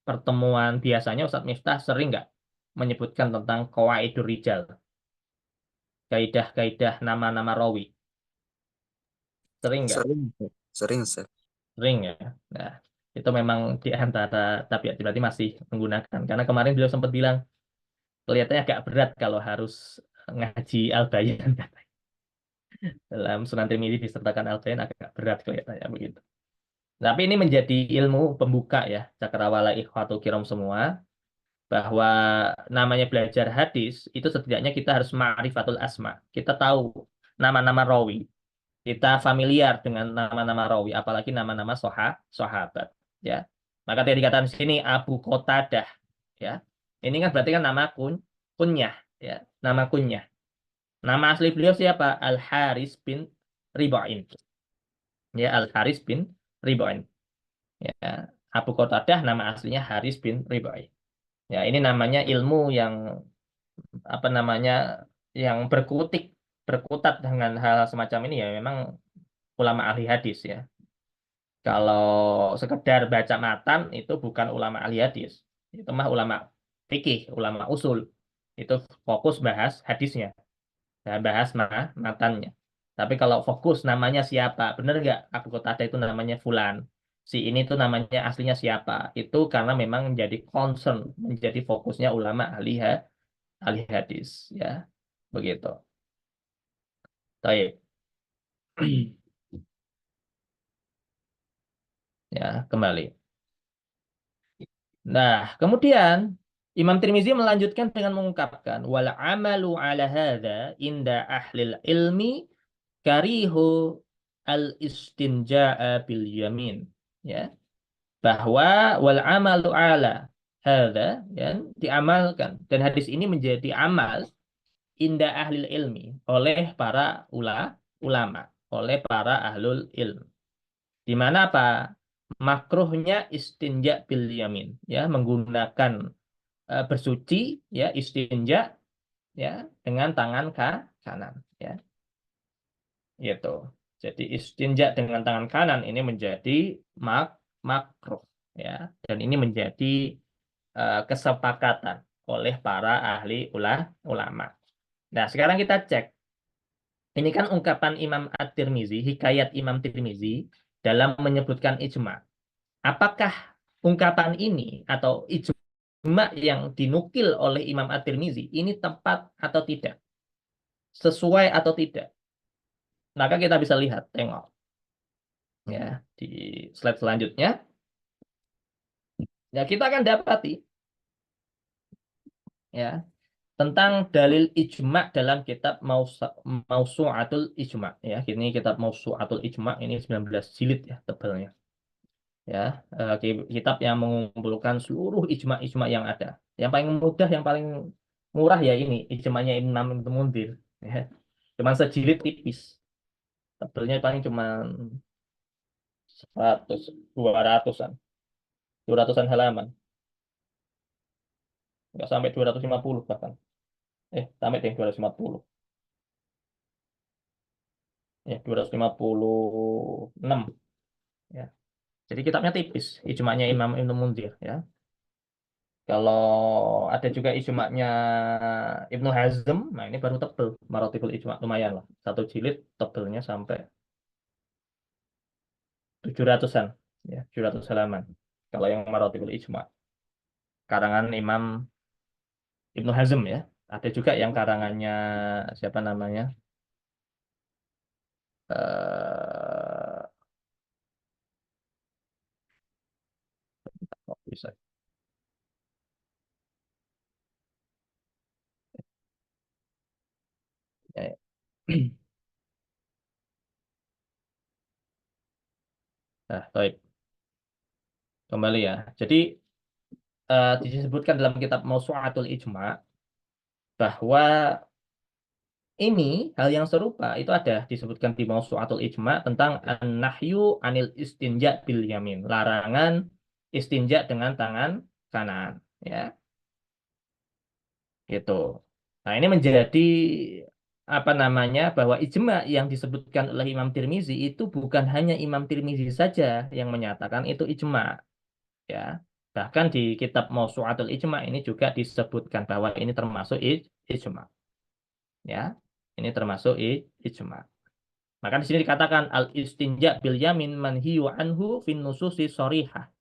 pertemuan biasanya Ustadz Miftah sering nggak menyebutkan tentang Qawaidur Rijal, kaidah-kaidah nama-nama rawi. Sering nggak? Sering, sering, Ustaz. Sering ya. Nah, itu memang di antara tabiat berarti masih menggunakan. Karena kemarin beliau sempat bilang kelihatannya agak berat kalau harus ngaji Al-Bayan. Dalam Sunan Tirmidzi disertakan Al-Bayan agak berat kelihatannya begitu. Tapi ini menjadi ilmu pembuka ya, cakrawala ikhwatul kiram semua, bahwa namanya belajar hadis itu setidaknya kita harus ma'rifatul asma. Kita tahu nama-nama rawi. Kita familiar dengan nama-nama rawi, apalagi nama-nama sahabat. Ya, maka tadi dikatakan di sini Abu Qatadah. Ya, ini kan berarti kan nama kunyah. Ya, nama kunyah. Nama asli beliau siapa? Al Haris bin Ribain. Ya, Al Haris bin Ribain. Ya, Abu Qatadah nama aslinya Haris bin Ribain. Ya, ini namanya ilmu yang apa namanya yang berkutat dengan hal semacam ini ya memang ulama ahli hadis ya. Kalau sekedar baca matan itu bukan ulama ahli hadis. Itu mah ulama fikih, ulama usul. Itu fokus bahas hadisnya dan bahas matannya. Tapi kalau fokus namanya siapa, benar nggak Abu Qatadah itu namanya Fulan. Si ini tuh namanya aslinya siapa? Itu karena memang menjadi concern, menjadi fokusnya ulama ahli hadis ya. Begitu. Baik. Ya, kembali. Nah, kemudian Imam Tirmizi melanjutkan dengan mengungkapkan wal amalu ala hadza inda ahlil ilmi karihu al istinja'a bil yamin. Ya, bahwa wal amalu ala hadza ya diamalkan dan hadis ini menjadi amal inda ahlil ilmi oleh para ulama, oleh para ahlul ilm. Di mana apa? Makruhnya istinja bil yamin, ya, menggunakan bersuci ya istinja ya dengan tangan kanan ya. Gitu. Jadi istinja dengan tangan kanan ini menjadi makruh ya dan ini menjadi kesepakatan oleh para ahli ulama. Nah, sekarang kita cek. Ini kan ungkapan Imam At-Tirmizi, hikayat Imam Tirmizi dalam menyebutkan ijma. Apakah ungkapan ini atau ijma yang dinukil oleh Imam At-Tirmizi ini tepat atau tidak? Sesuai atau tidak? Maka kita bisa lihat, tengok. Ya, di slide selanjutnya. Ya, kita akan dapati ya, tentang dalil ijma dalam kitab Mausu'atul Ijma ya. Ini kitab Mausu'atul Ijma ini 19 jilid ya tebalnya. Ya, kitab yang mengumpulkan seluruh ijma-ijma yang ada. Yang paling mudah, yang paling murah ya ini ijma'nya Imam Ibnu Munzir ya. Cuman sejilid tipis. Tebelnya paling cuma 100, 200-an. 200-an halaman. Nggak sampai 250 bahkan. Sampai deh 250. Ya, 256 ya. Jadi kitabnya tipis, ijma'nya Imam Ibnu Munzir ya. Kalau ada juga ijma'nya Ibnu Hazm, nah ini baru tebel, Maratibul Ijma' lumayan lah. Satu jilid tebelnya sampai 700-an ya, 700 halaman. Kalau yang Maratibul Ijma' karangan Imam Ibnu Hazm ya. Ada juga yang karangannya siapa namanya? eh kok bisa. Ya, ya. Nah, baik. Kembali ya. Jadi disebutkan dalam kitab Mausu'atul Ijma' bahwa ini hal yang serupa itu ada disebutkan di Mausu'atul Ijma' tentang an-nahyu anil istinja bil yamin, larangan istinja dengan tangan kanan, ya, gitu. Nah, ini menjadi apa namanya bahwa ijma yang disebutkan oleh Imam Tirmizi itu bukan hanya Imam Tirmizi saja yang menyatakan itu ijma, ya. Bahkan di kitab Mausu'atul Ijma' ini juga disebutkan bahwa ini termasuk ijma, ya. Ini termasuk ijma. Maka di sini dikatakan al istinja bil yamin manhiyu anhu fin nususi sharihah.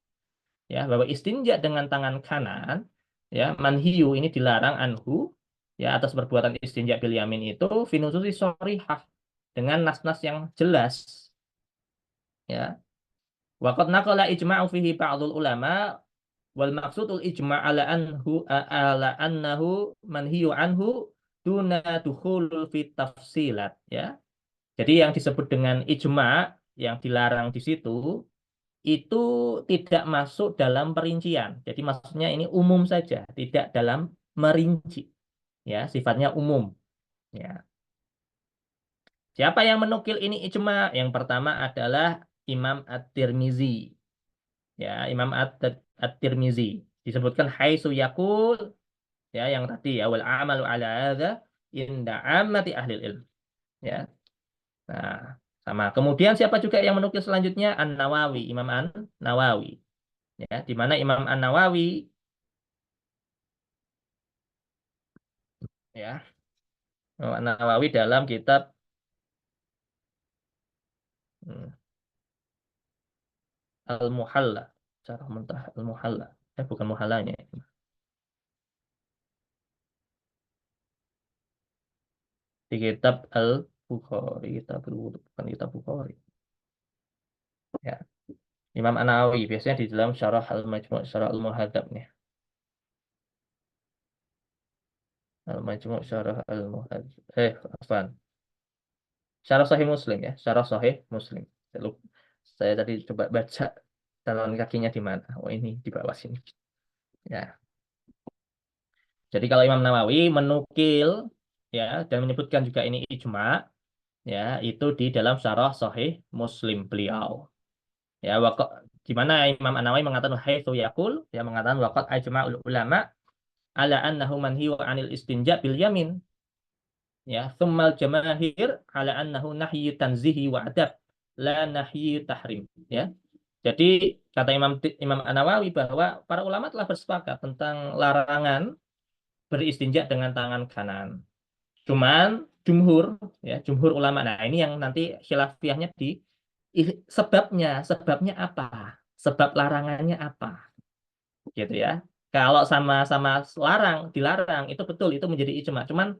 Ya, bahwa istinja dengan tangan kanan ya manhiyu ini dilarang anhu ya atas perbuatan istinja bil yamin itu fin nususi sharihah dengan nas-nas yang jelas ya. Waqad naqala ijma'u fihi ba'dul ulama wal maqsudul ijma' ala annahu manhiyu anhu duna dukhulul fi tafsilat ya. Jadi yang disebut dengan ijma yang dilarang di situ itu tidak masuk dalam perincian. Jadi maksudnya ini umum saja, tidak dalam merinci. Ya, sifatnya umum. Ya. Siapa yang menukil ini ijma? Yang pertama adalah Imam At-Tirmizi. Ya, Imam At-Tirmizi. Disebutkan haitsu yaqul ya yang tadi ya wal amalu ala hadza inda ammati ahli ilm. Ya. Nah, sama. Kemudian siapa juga yang menukil selanjutnya? An-Nawawi, Imam An-Nawawi. Ya, di mana Imam An-Nawawi ya, Imam An-Nawawi dalam kitab hmm, Al-Muhalla, Syarah Muntah Al-Muhalla. Bukan Muhallanya. Di kitab Al-Bukhari, kitab Al-Wudu, bukan kitab Bukhari. Ya. Imam An-Nawawi biasanya di dalam Syarah Al-Majmu', Syarah Al-Muhadzab nih. Al-Majmu', Syarah Al-Muhadzab. Afwan. Syarah Sahih Muslim ya, Syarah Sahih Muslim. Saya tadi coba baca jalan kakinya di mana. Oh, ini di bawah sini. Ya. Jadi kalau Imam Nawawi menukil ya dan menyebutkan juga ini ijma ya itu di dalam Syarah Sahih Muslim beliau. Ya di mana Imam An-Nawawi mengatakan haitsu yaqul ya mengatakan waqat ajma'ul ulama ala annahu manhiyu 'anil istinja bil yamin. Ya, tsummal jamaahir ala annahu nahyi tanzihi wa adab la nahyi tahrim ya. Jadi kata Imam An-Nawawi bahwa para ulama telah bersepakat tentang larangan beristinja dengan tangan kanan. Cuman jumhur ulama. Nah, ini yang nanti khilafiyahnya di sebabnya apa? Sebab larangannya apa? Gitu ya. Kalau sama-sama dilarang, itu betul, itu menjadi ijma. Cuman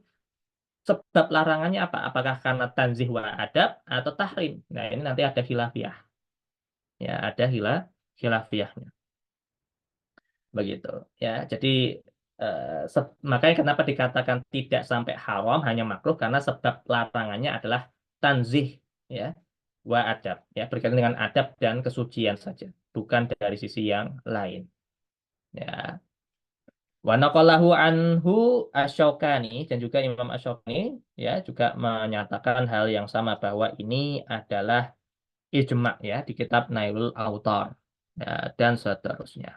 sebab larangannya apa? Apakah karena tanzih wa adab atau tahrim? Nah, ini nanti ada khilafiyah. Ya, ada khilafiyahnya. Begitu. Ya, jadi makanya kenapa dikatakan tidak sampai haram hanya makruh karena sebab larangannya adalah tanzih ya wa adab ya berkaitan dengan adab dan kesucian saja bukan dari sisi yang lain ya wa naqalahu anhu Asy-Syaukani dan juga Imam Asy-Syaukani ya juga menyatakan hal yang sama bahwa ini adalah ijma ya di kitab Nailul Autar ya, dan seterusnya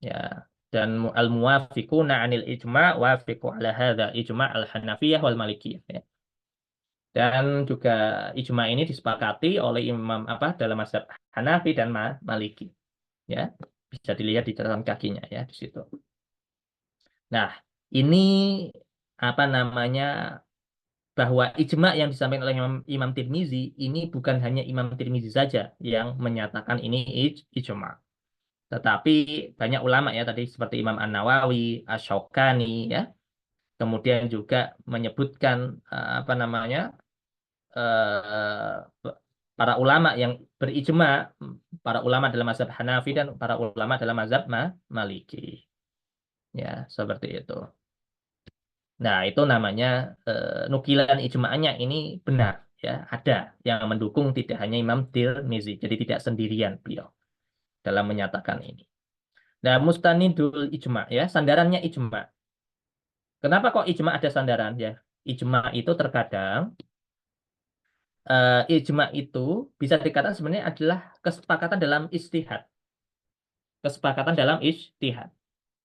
ya dan al-muwafiquna 'anil ijma' wafiqu 'ala hadza ijma' al-Hanafiyah wal Malikiyah ya. Dan juga ijma ini disepakati oleh imam apa dalam mazhab Hanafi dan Maliki ya. Bisa dilihat di catatan kakinya ya di situ. Nah, ini apa namanya bahwa ijma yang disampaikan oleh Imam Tirmizi ini bukan hanya Imam Tirmizi saja yang menyatakan ini ijma. Tetapi banyak ulama ya tadi seperti Imam An-Nawawi, Asy-Syaukani ya. Kemudian juga menyebutkan apa namanya para ulama yang berijma, para ulama dalam mazhab Hanafi dan para ulama dalam mazhab Maliki. Ya, seperti itu. Nah, itu namanya nukilan ijma'nya ini benar ya, ada yang mendukung tidak hanya Imam Tirmizi, jadi tidak sendirian beliau dalam menyatakan ini. Nah, mustanidul ijma ya, sandarannya ijma. Kenapa kok ijma ada sandaran ya? Ijma itu terkadang ijma itu bisa dikatakan sebenarnya adalah kesepakatan dalam ijtihad. Kesepakatan dalam ijtihad.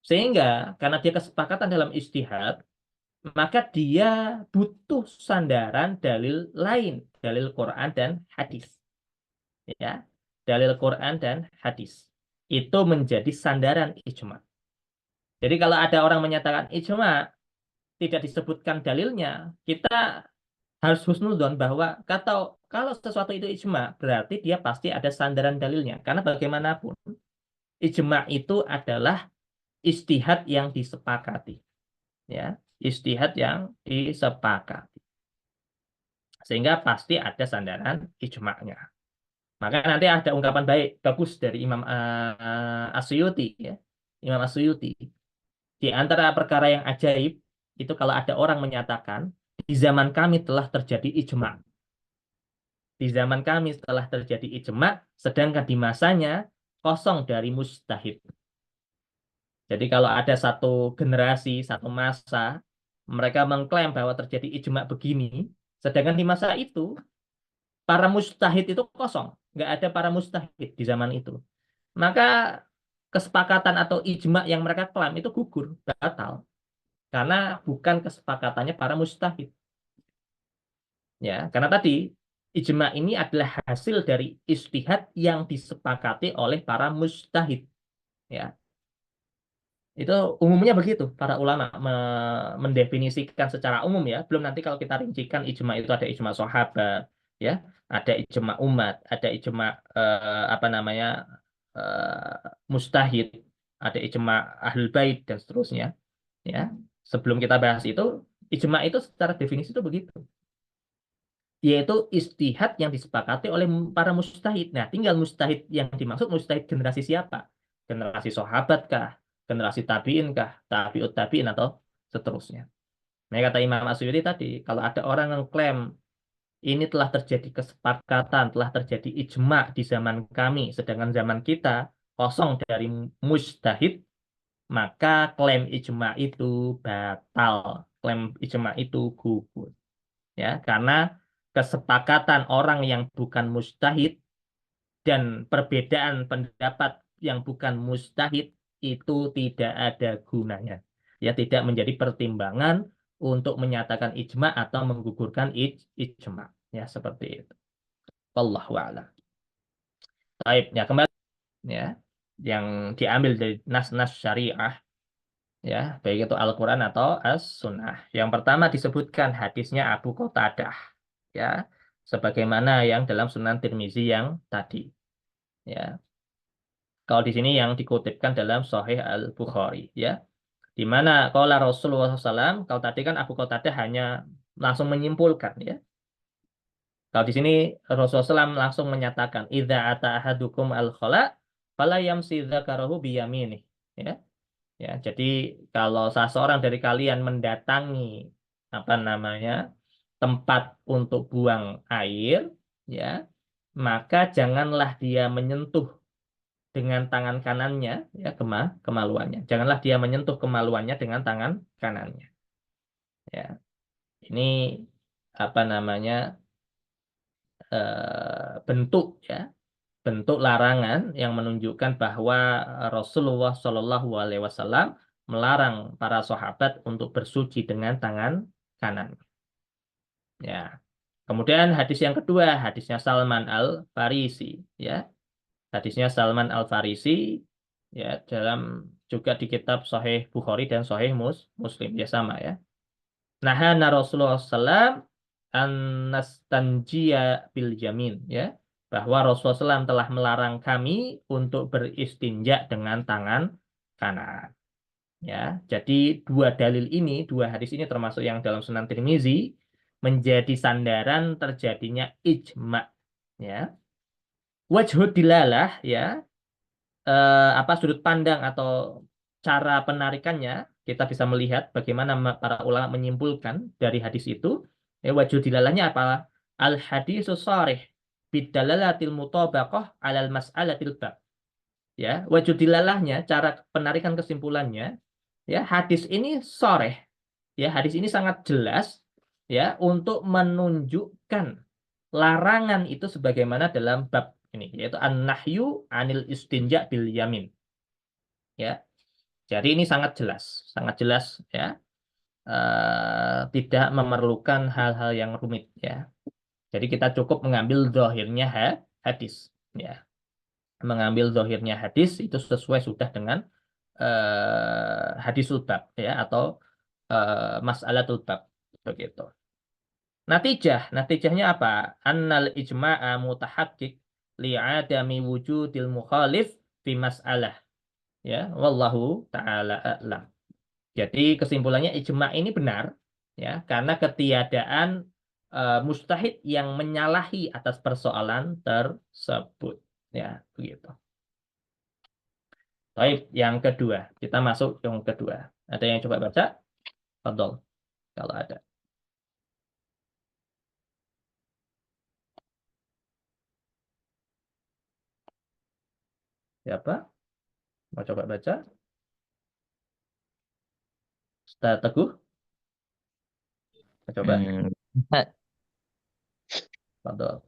Sehingga karena dia kesepakatan dalam ijtihad, maka dia butuh sandaran dalil lain, dalil Quran dan hadis. Ya, dalil Quran dan hadis. Itu menjadi sandaran ijma. Jadi kalau ada orang menyatakan ijma tidak disebutkan dalilnya, kita harus husnuzon bahwa kalau sesuatu itu ijma, berarti dia pasti ada sandaran dalilnya. Karena bagaimanapun, ijma itu adalah ijtihad yang disepakati. Ya, ijtihad yang disepakati. Sehingga pasti ada sandaran ijma'nya. Maka nanti ada ungkapan bagus dari Imam Asyuti ya. Imam Asyuti. Di antara perkara yang ajaib itu kalau ada orang menyatakan di zaman kami telah terjadi ijma'. Di zaman kami telah terjadi ijma', sedangkan di masanya kosong dari mujtahid. Jadi kalau ada satu generasi, satu masa, mereka mengklaim bahwa terjadi ijma' begini, sedangkan di masa itu para mujtahid itu kosong, nggak ada para mujtahid di zaman itu. Maka kesepakatan atau ijma' yang mereka klaim itu gugur, batal, karena bukan kesepakatannya para mujtahid. Ya, karena tadi ijma' ini adalah hasil dari ijtihad yang disepakati oleh para mujtahid. Ya, itu umumnya begitu para ulama mendefinisikan secara umum ya. Belum nanti kalau kita rincikan ijma itu ada ijma sahabat ya, ada ijma umat, ada ijma apa namanya mustahid, ada ijma ahlul bait dan seterusnya ya. Sebelum kita bahas itu, ijma itu secara definisi itu begitu. Yaitu istihad yang disepakati oleh para mustahid. Nah, tinggal mustahid yang dimaksud mustahid generasi siapa? Generasi sahabat kah? Generasi tabi'in kah? Tabi'ut tabi'in atau seterusnya. Nah, kata Imam Asy'ari tadi, kalau ada orang yang klaim ini telah terjadi kesepakatan, telah terjadi ijma' di zaman kami, sedangkan zaman kita kosong dari mujtahid, maka klaim ijma' itu batal. Klaim ijma' itu gugur. Ya, karena kesepakatan orang yang bukan mujtahid dan perbedaan pendapat yang bukan mujtahid itu tidak ada gunanya. Ya, tidak menjadi pertimbangan untuk menyatakan ijma atau menggugurkan ijma. Ya, seperti itu. Wallahu a'lam. Baik, ya kembali ya yang diambil dari nas-nas syariah ya, baik itu Al-Qur'an atau As-Sunnah. Yang pertama disebutkan hadisnya Abu Qatadah ya, sebagaimana yang dalam Sunan Tirmizi yang tadi ya. Kalau di sini yang dikutipkan dalam Sahih Al-Bukhari ya. Di mana qala Rasulullah SAW, kalau tadi kan Abu Qatadah hanya langsung menyimpulkan ya. Kalau di sini Rasulullah SAW langsung menyatakan idza ata ahadukum al-khala fala yamsi dzakarahu biyaminih. Ya. Ya, jadi kalau salah seorang dari kalian mendatangi apa namanya tempat untuk buang air, ya, maka janganlah dia menyentuh dengan tangan kanannya, ya, kemaluannya. Janganlah dia menyentuh kemaluannya dengan tangan kanannya. Ya, ini apa namanya bentuk, ya, bentuk larangan yang menunjukkan bahwa Rasulullah Shallallahu Alaihi Wasallam melarang para sahabat untuk bersuci dengan tangan kanan. Ya. Kemudian hadis yang kedua, hadisnya Salman Al Farisi, ya. Hadisnya Salman Al Farisi, ya, dalam juga di kitab Sahih Bukhari dan Sahih Muslim, ya sama, ya. Nahana Rasulullah SAW an nastanjia bil yamin, ya, bahwa Rasulullah SAW telah melarang kami untuk beristinja dengan tangan kanan, ya. Jadi dua dalil ini, dua hadis ini termasuk yang dalam Sunan Tirmizi menjadi sandaran terjadinya ijma, ya. Wajhud dilalah, ya, apa sudut pandang atau cara penarikannya, kita bisa melihat bagaimana para ulama menyimpulkan dari hadis itu. Wajud dilalahnya apa? Al hadisus sharih bidalalatil mutabaqah alal mas'alatil bab. Ya, wajud dilalahnya, cara penarikan kesimpulannya, ya, hadis ini sharih, ya, hadis ini sangat jelas, ya, untuk menunjukkan larangan itu sebagaimana dalam bab ini, yaitu an-nahyu anil istinja bil yamin. Ya, jadi ini sangat jelas, ya, tidak memerlukan hal-hal yang rumit, ya. Jadi kita cukup mengambil zahirnya hadis, ya. Mengambil zahirnya hadis itu sesuai sudah dengan hadisul bab, ya, atau mas'alatul bab, begitu. Natijahnya apa? Annal ijma'a mutahaqqiq li'adami wujudil mukhalif fi mas'alah. Ya, wallahu taala a'lam. Jadi kesimpulannya ijma ini benar, ya, karena ketiadaan mustahid yang menyalahi atas persoalan tersebut, ya, begitu. Baik, yang kedua, kita masuk yang kedua. Ada yang coba baca? Fadol, kalau ada. Siapa? Mau coba baca? Ustaz Teguh, mau coba? Ustaz, Fadol.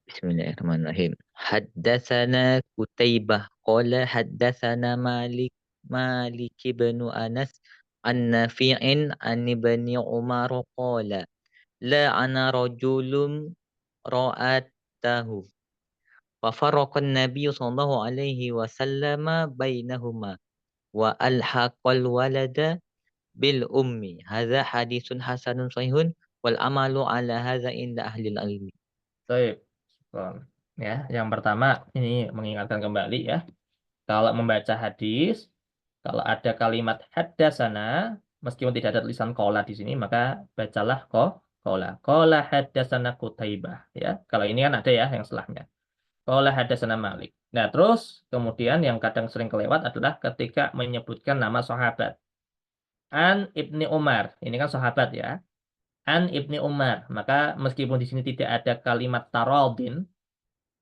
Bismillahirrahmanirrahim. Haddatsana Qutaibah qala haddatsana Malik bin Anas an Nafi'in an ibni Umar qala la ana rajulun ra'atahu wa farraqa an-nabiy sallallahu alaihi wasallam bainahuma wa alhaqal walada bil ummi. Hadza haditsun hasanun sahihun wal amalu ala hadza inda ahli ilmi. Baik. Ya, yang pertama ini mengingatkan kembali, ya. Kalau membaca hadis, kalau ada kalimat haddasana, meskipun tidak ada tulisan kola di sini, maka bacalah kola. Kola haddasana Qutaibah, ya. Kalau ini kan ada, ya, yang setelahnya. Kola haddasana Malik. Nah, terus kemudian yang kadang sering kelewat adalah ketika menyebutkan nama sahabat. An Ibni Umar, ini kan sahabat, ya. An Ibni Umar, maka meskipun di sini tidak ada kalimat tarodin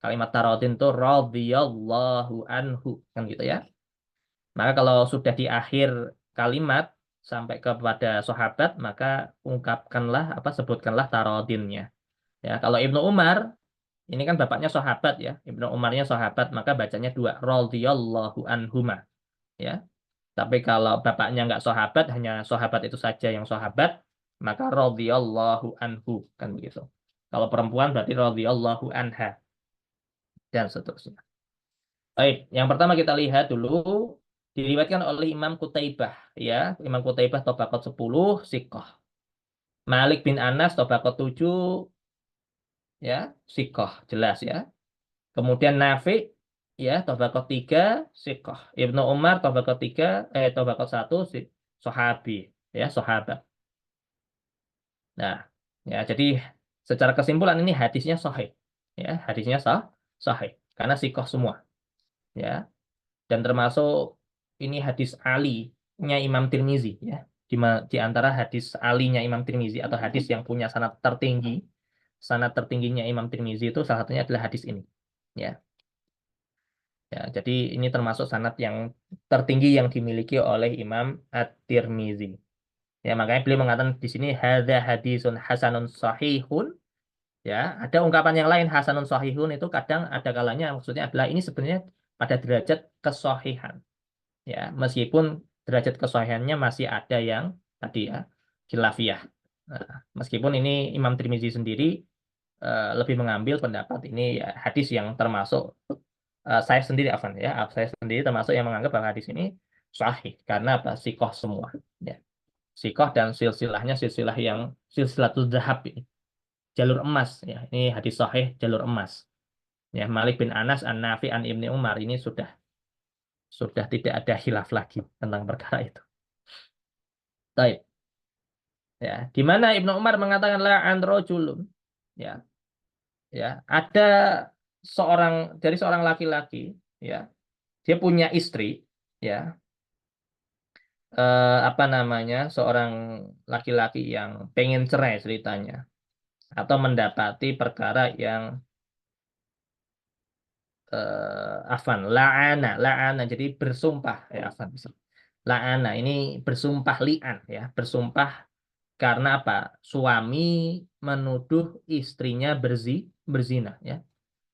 itu radhiyallahu anhu, kan gitu, ya. Maka kalau sudah di akhir kalimat sampai kepada sahabat, maka ungkapkanlah apa sebutkanlah tarodinnya. Ya, kalau Ibnu Umar ini kan bapaknya sahabat, ya. Ibnu Umarnya sahabat, maka bacanya dua, radhiyallahu anhuma, ya. Tapi kalau bapaknya nggak sahabat, hanya sahabat itu saja yang sahabat, maka radhiyallahu anhu, kan begitu. Kalau perempuan berarti radhiyallahu anha dan seterusnya. Baik, yang pertama kita lihat dulu diriwayatkan oleh Imam Qutaibah, ya. Imam Qutaibah Tabaqat 10 Siqah. Malik bin Anas Tabaqat 7, ya, Siqah, jelas, ya. Kemudian Nafi, ya, Tabaqat 3 Siqah. Ibnu Umar Tabaqat 3 Tabaqat 1 Sahabi, ya, sahabat. Nah, ya, jadi secara kesimpulan ini hadisnya sahih, ya, hadisnya sahih karena Siqah semua, ya. Dan termasuk ini hadis Ali-nya Imam Tirmizi ya. Di antara hadis Ali-nya Imam Tirmizi atau hadis yang punya sanad tertingginya Imam Tirmizi itu salah satunya adalah hadis ini. Ya. Ya, jadi ini termasuk sanad yang tertinggi yang dimiliki oleh Imam At-Tirmizi. Ya, makanya beliau mengatakan di sini hadza hadisun hasanun sahihun. Ya, ada ungkapan yang lain hasanun sahihun itu kadang ada kalanya maksudnya adalah ini sebenarnya pada derajat kesahihan. Ya, meskipun derajat kesahihannya masih ada yang tadi ya, khilafiyah. Nah, meskipun ini Imam Tirmizi sendiri lebih mengambil pendapat ini ya, hadis yang termasuk saya sendiri Afan ya, saya sendiri termasuk yang menganggap bahwa hadis ini sahih karena apa? Sikoh semua. Ya. Sikoh dan silsilahnya silsilah yang silsilatul zahab ini. Jalur emas ya. Ini hadis sahih jalur emas. Ya, Malik bin Anas An-Nafi an Ibni Umar ini sudah tidak ada khilaf lagi tentang perkara itu. Baik. Ya, di mana Ibnu Umar mengatakan la an rajulun. Ya. Ya, ada dari seorang laki-laki ya. Dia punya istri ya. Apa namanya? Seorang laki-laki yang pengen cerai ceritanya atau mendapati perkara yang afan la'ana jadi bersumpah ya afan la'ana ini bersumpah li'an ya bersumpah karena apa suami menuduh istrinya berzina ya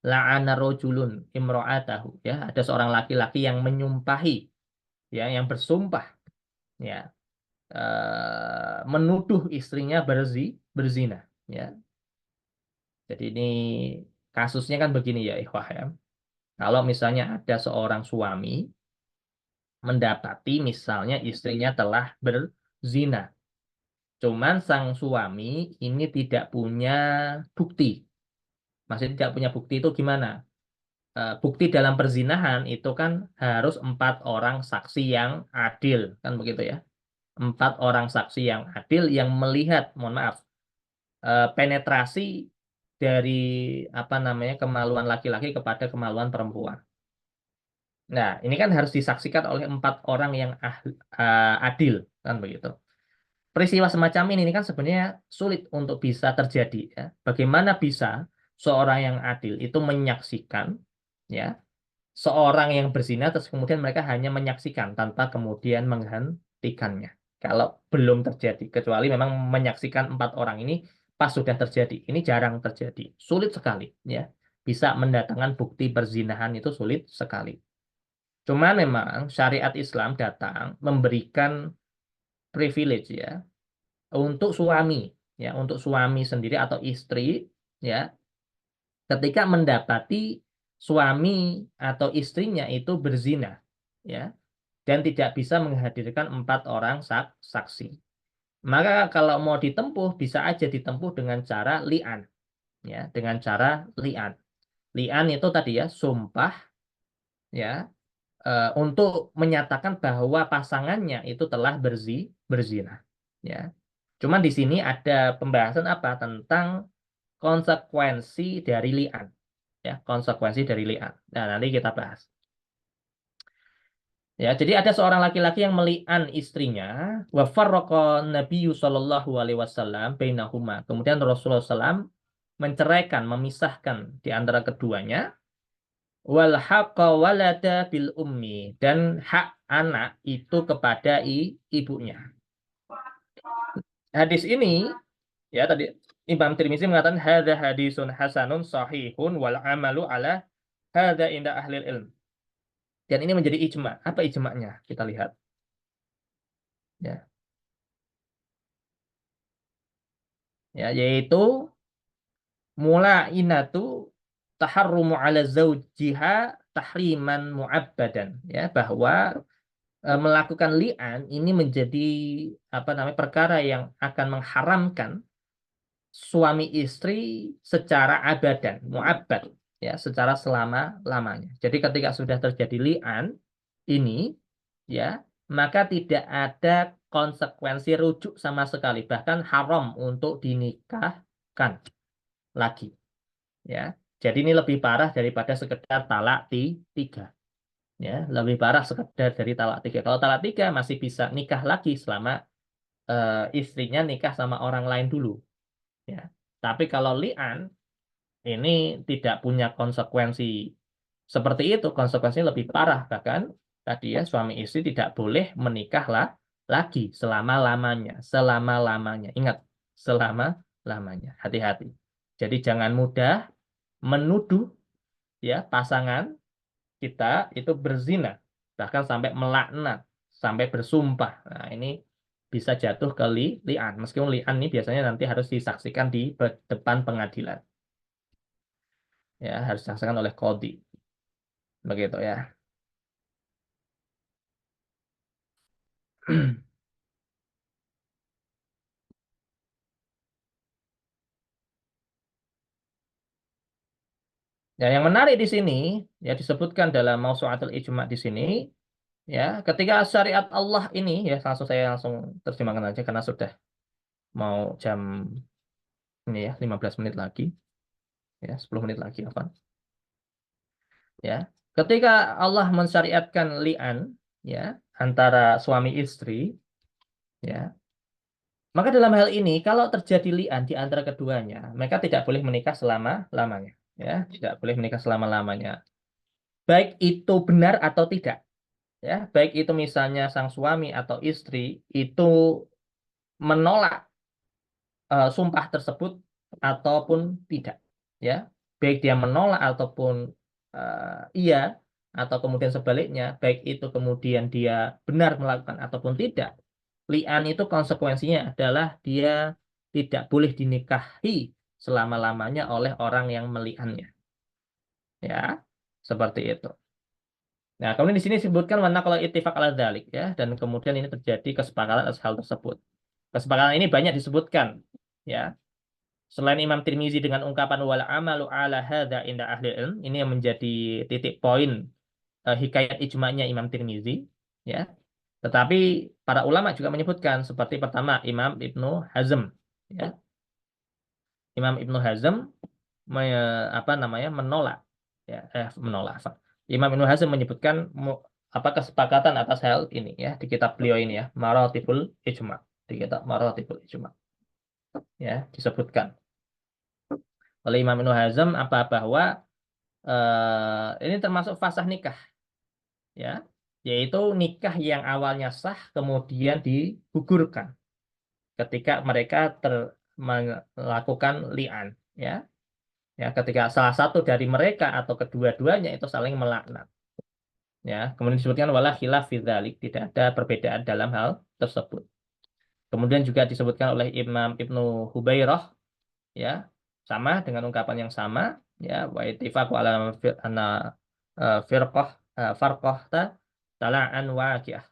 la'ana rojulun imro'atahu ya ada seorang laki-laki yang menyumpahi ya yang bersumpah ya menuduh istrinya berzina ya jadi ini kasusnya kan begini ya ikhwah ya kalau misalnya ada seorang suami mendapati misalnya istrinya telah berzina. Cuman sang suami ini tidak punya bukti. Maksudnya tidak punya bukti itu gimana? Bukti dalam perzinahan itu kan harus 4 orang saksi yang adil. Kan begitu ya. 4 orang saksi yang adil yang melihat, mohon maaf, penetrasi dari apa namanya kemaluan laki-laki kepada kemaluan perempuan. Nah, ini kan harus disaksikan oleh 4 orang yang adil, kan begitu. Peristiwa semacam ini kan sebenarnya sulit untuk bisa terjadi. Ya. Bagaimana bisa seorang yang adil itu menyaksikan, ya, seorang yang berzina, terus kemudian mereka hanya menyaksikan tanpa kemudian menghentikannya. Kalau belum terjadi, kecuali memang menyaksikan 4 orang ini pas sudah terjadi. Ini jarang terjadi, sulit sekali, ya. Bisa mendatangkan bukti perzinahan itu sulit sekali. Cuman memang syariat Islam datang memberikan privilege ya untuk suami ya untuk suami sendiri atau istri ya ketika mendapati suami atau istrinya itu berzina ya dan tidak bisa menghadirkan 4 orang saksi. Maka kalau mau ditempuh bisa aja ditempuh dengan cara li'an ya dengan cara li'an. Li'an itu tadi ya sumpah ya untuk menyatakan bahwa pasangannya itu telah berzina. Ya. Cuman di sini ada pembahasan apa tentang konsekuensi dari li'an. Ya, konsekuensi dari li'an. Nah, nanti kita bahas. Ya, jadi ada seorang laki-laki yang meli'an istrinya, wa farraqa Nabiyyu sallallahu alaihi wasallam bainahuma. Kemudian Rasulullah SAW menceraikan, memisahkan di antara keduanya. Wal haqqa walada bil ummi dan hak anak itu kepada ibunya. Hadis ini ya tadi Imam Tirmizi mengatakan hadza hadisun hasanun sahihun wal amalu ala hadza inda ahlil ilm. Dan ini menjadi ijma. Apa ijma'nya? Kita lihat. Ya. Ya, yaitu mula'inatu taharrumu ala zawjiha tahriman mu'abbadan ya bahwa melakukan li'an ini menjadi apa namanya perkara yang akan mengharamkan suami istri secara abadan, mu'abbad ya, secara selama-lamanya. Jadi ketika sudah terjadi li'an ini ya, maka tidak ada konsekuensi rujuk sama sekali, bahkan haram untuk dinikahkan lagi ya. Jadi ini lebih parah daripada sekedar talak 3. Ya, lebih parah sekedar dari talak 3. Kalau talak 3 masih bisa nikah lagi selama istrinya nikah sama orang lain dulu. Ya. Tapi kalau li'an ini tidak punya konsekuensi seperti itu, konsekuensinya lebih parah. Bahkan tadi ya suami istri tidak boleh menikahlah lagi selama-lamanya, selama-lamanya. Ingat, selama-lamanya. Hati-hati. Jadi jangan mudah menuduh ya pasangan kita itu berzina, bahkan sampai melaknat, sampai bersumpah. Nah, ini bisa jatuh ke li'an. Meskipun li'an ini biasanya nanti harus disaksikan di depan pengadilan. Ya, harus disaksikan oleh qadhi. Begitu ya. Ya, yang menarik di sini ya disebutkan dalam Mausu'atul Ijma' di sini ya, ketika syariat Allah ini ya langsung terjemahkan aja karena sudah mau jam ini ya 15 menit lagi ya 10 menit lagi apa ya. Ketika Allah mensyariatkan li'an ya antara suami istri ya, maka dalam hal ini kalau terjadi li'an di antara keduanya, mereka tidak boleh menikah selama-lamanya ya, tidak boleh menikah selama-lamanya. Baik itu benar atau tidak. Ya, baik itu misalnya sang suami atau istri itu menolak sumpah tersebut ataupun tidak, ya, baik dia menolak ataupun iya atau kemudian sebaliknya, baik itu kemudian dia benar melakukan ataupun tidak, li'an itu konsekuensinya adalah dia tidak boleh dinikahi selama-lamanya oleh orang yang meli'annya, ya, seperti itu. Nah, kemudian di sini disebutkan mana kalau ittifaq ala dzalik ya, dan kemudian ini terjadi kesepakatan atas hal tersebut. Kesepakatan ini banyak disebutkan ya. Selain Imam Tirmizi dengan ungkapan wal amalu ala hadza inda ahli ilm, ini yang menjadi titik poin hikayat ijma'nya Imam Tirmizi ya. Tetapi para ulama juga menyebutkan seperti pertama Imam Ibnu Hazm ya. Imam Ibnu Hazm apa namanya menolak ya menolak. Imam Ibnu Hazm menyebutkan apa kesepakatan atas hal ini ya di kitab beliau ini ya Maratibul Ijma', di kitab Maratibul Ijma' ya disebutkan oleh Imam Ibnu Hazm apa bahwa ini termasuk fasah nikah ya, yaitu nikah yang awalnya sah kemudian digugurkan ketika mereka melakukan li'an ya. Ya, ketika salah satu dari mereka atau kedua-duanya itu saling melaknat. Ya, kemudian disebutkan wala khilaf fi dzalik, tidak ada perbedaan dalam hal tersebut. Kemudian juga disebutkan oleh Imam Ibnu Hubairah ya, sama dengan ungkapan yang sama ya, wa ittifaqu ala anna firqah farqah tala'an waqi'ah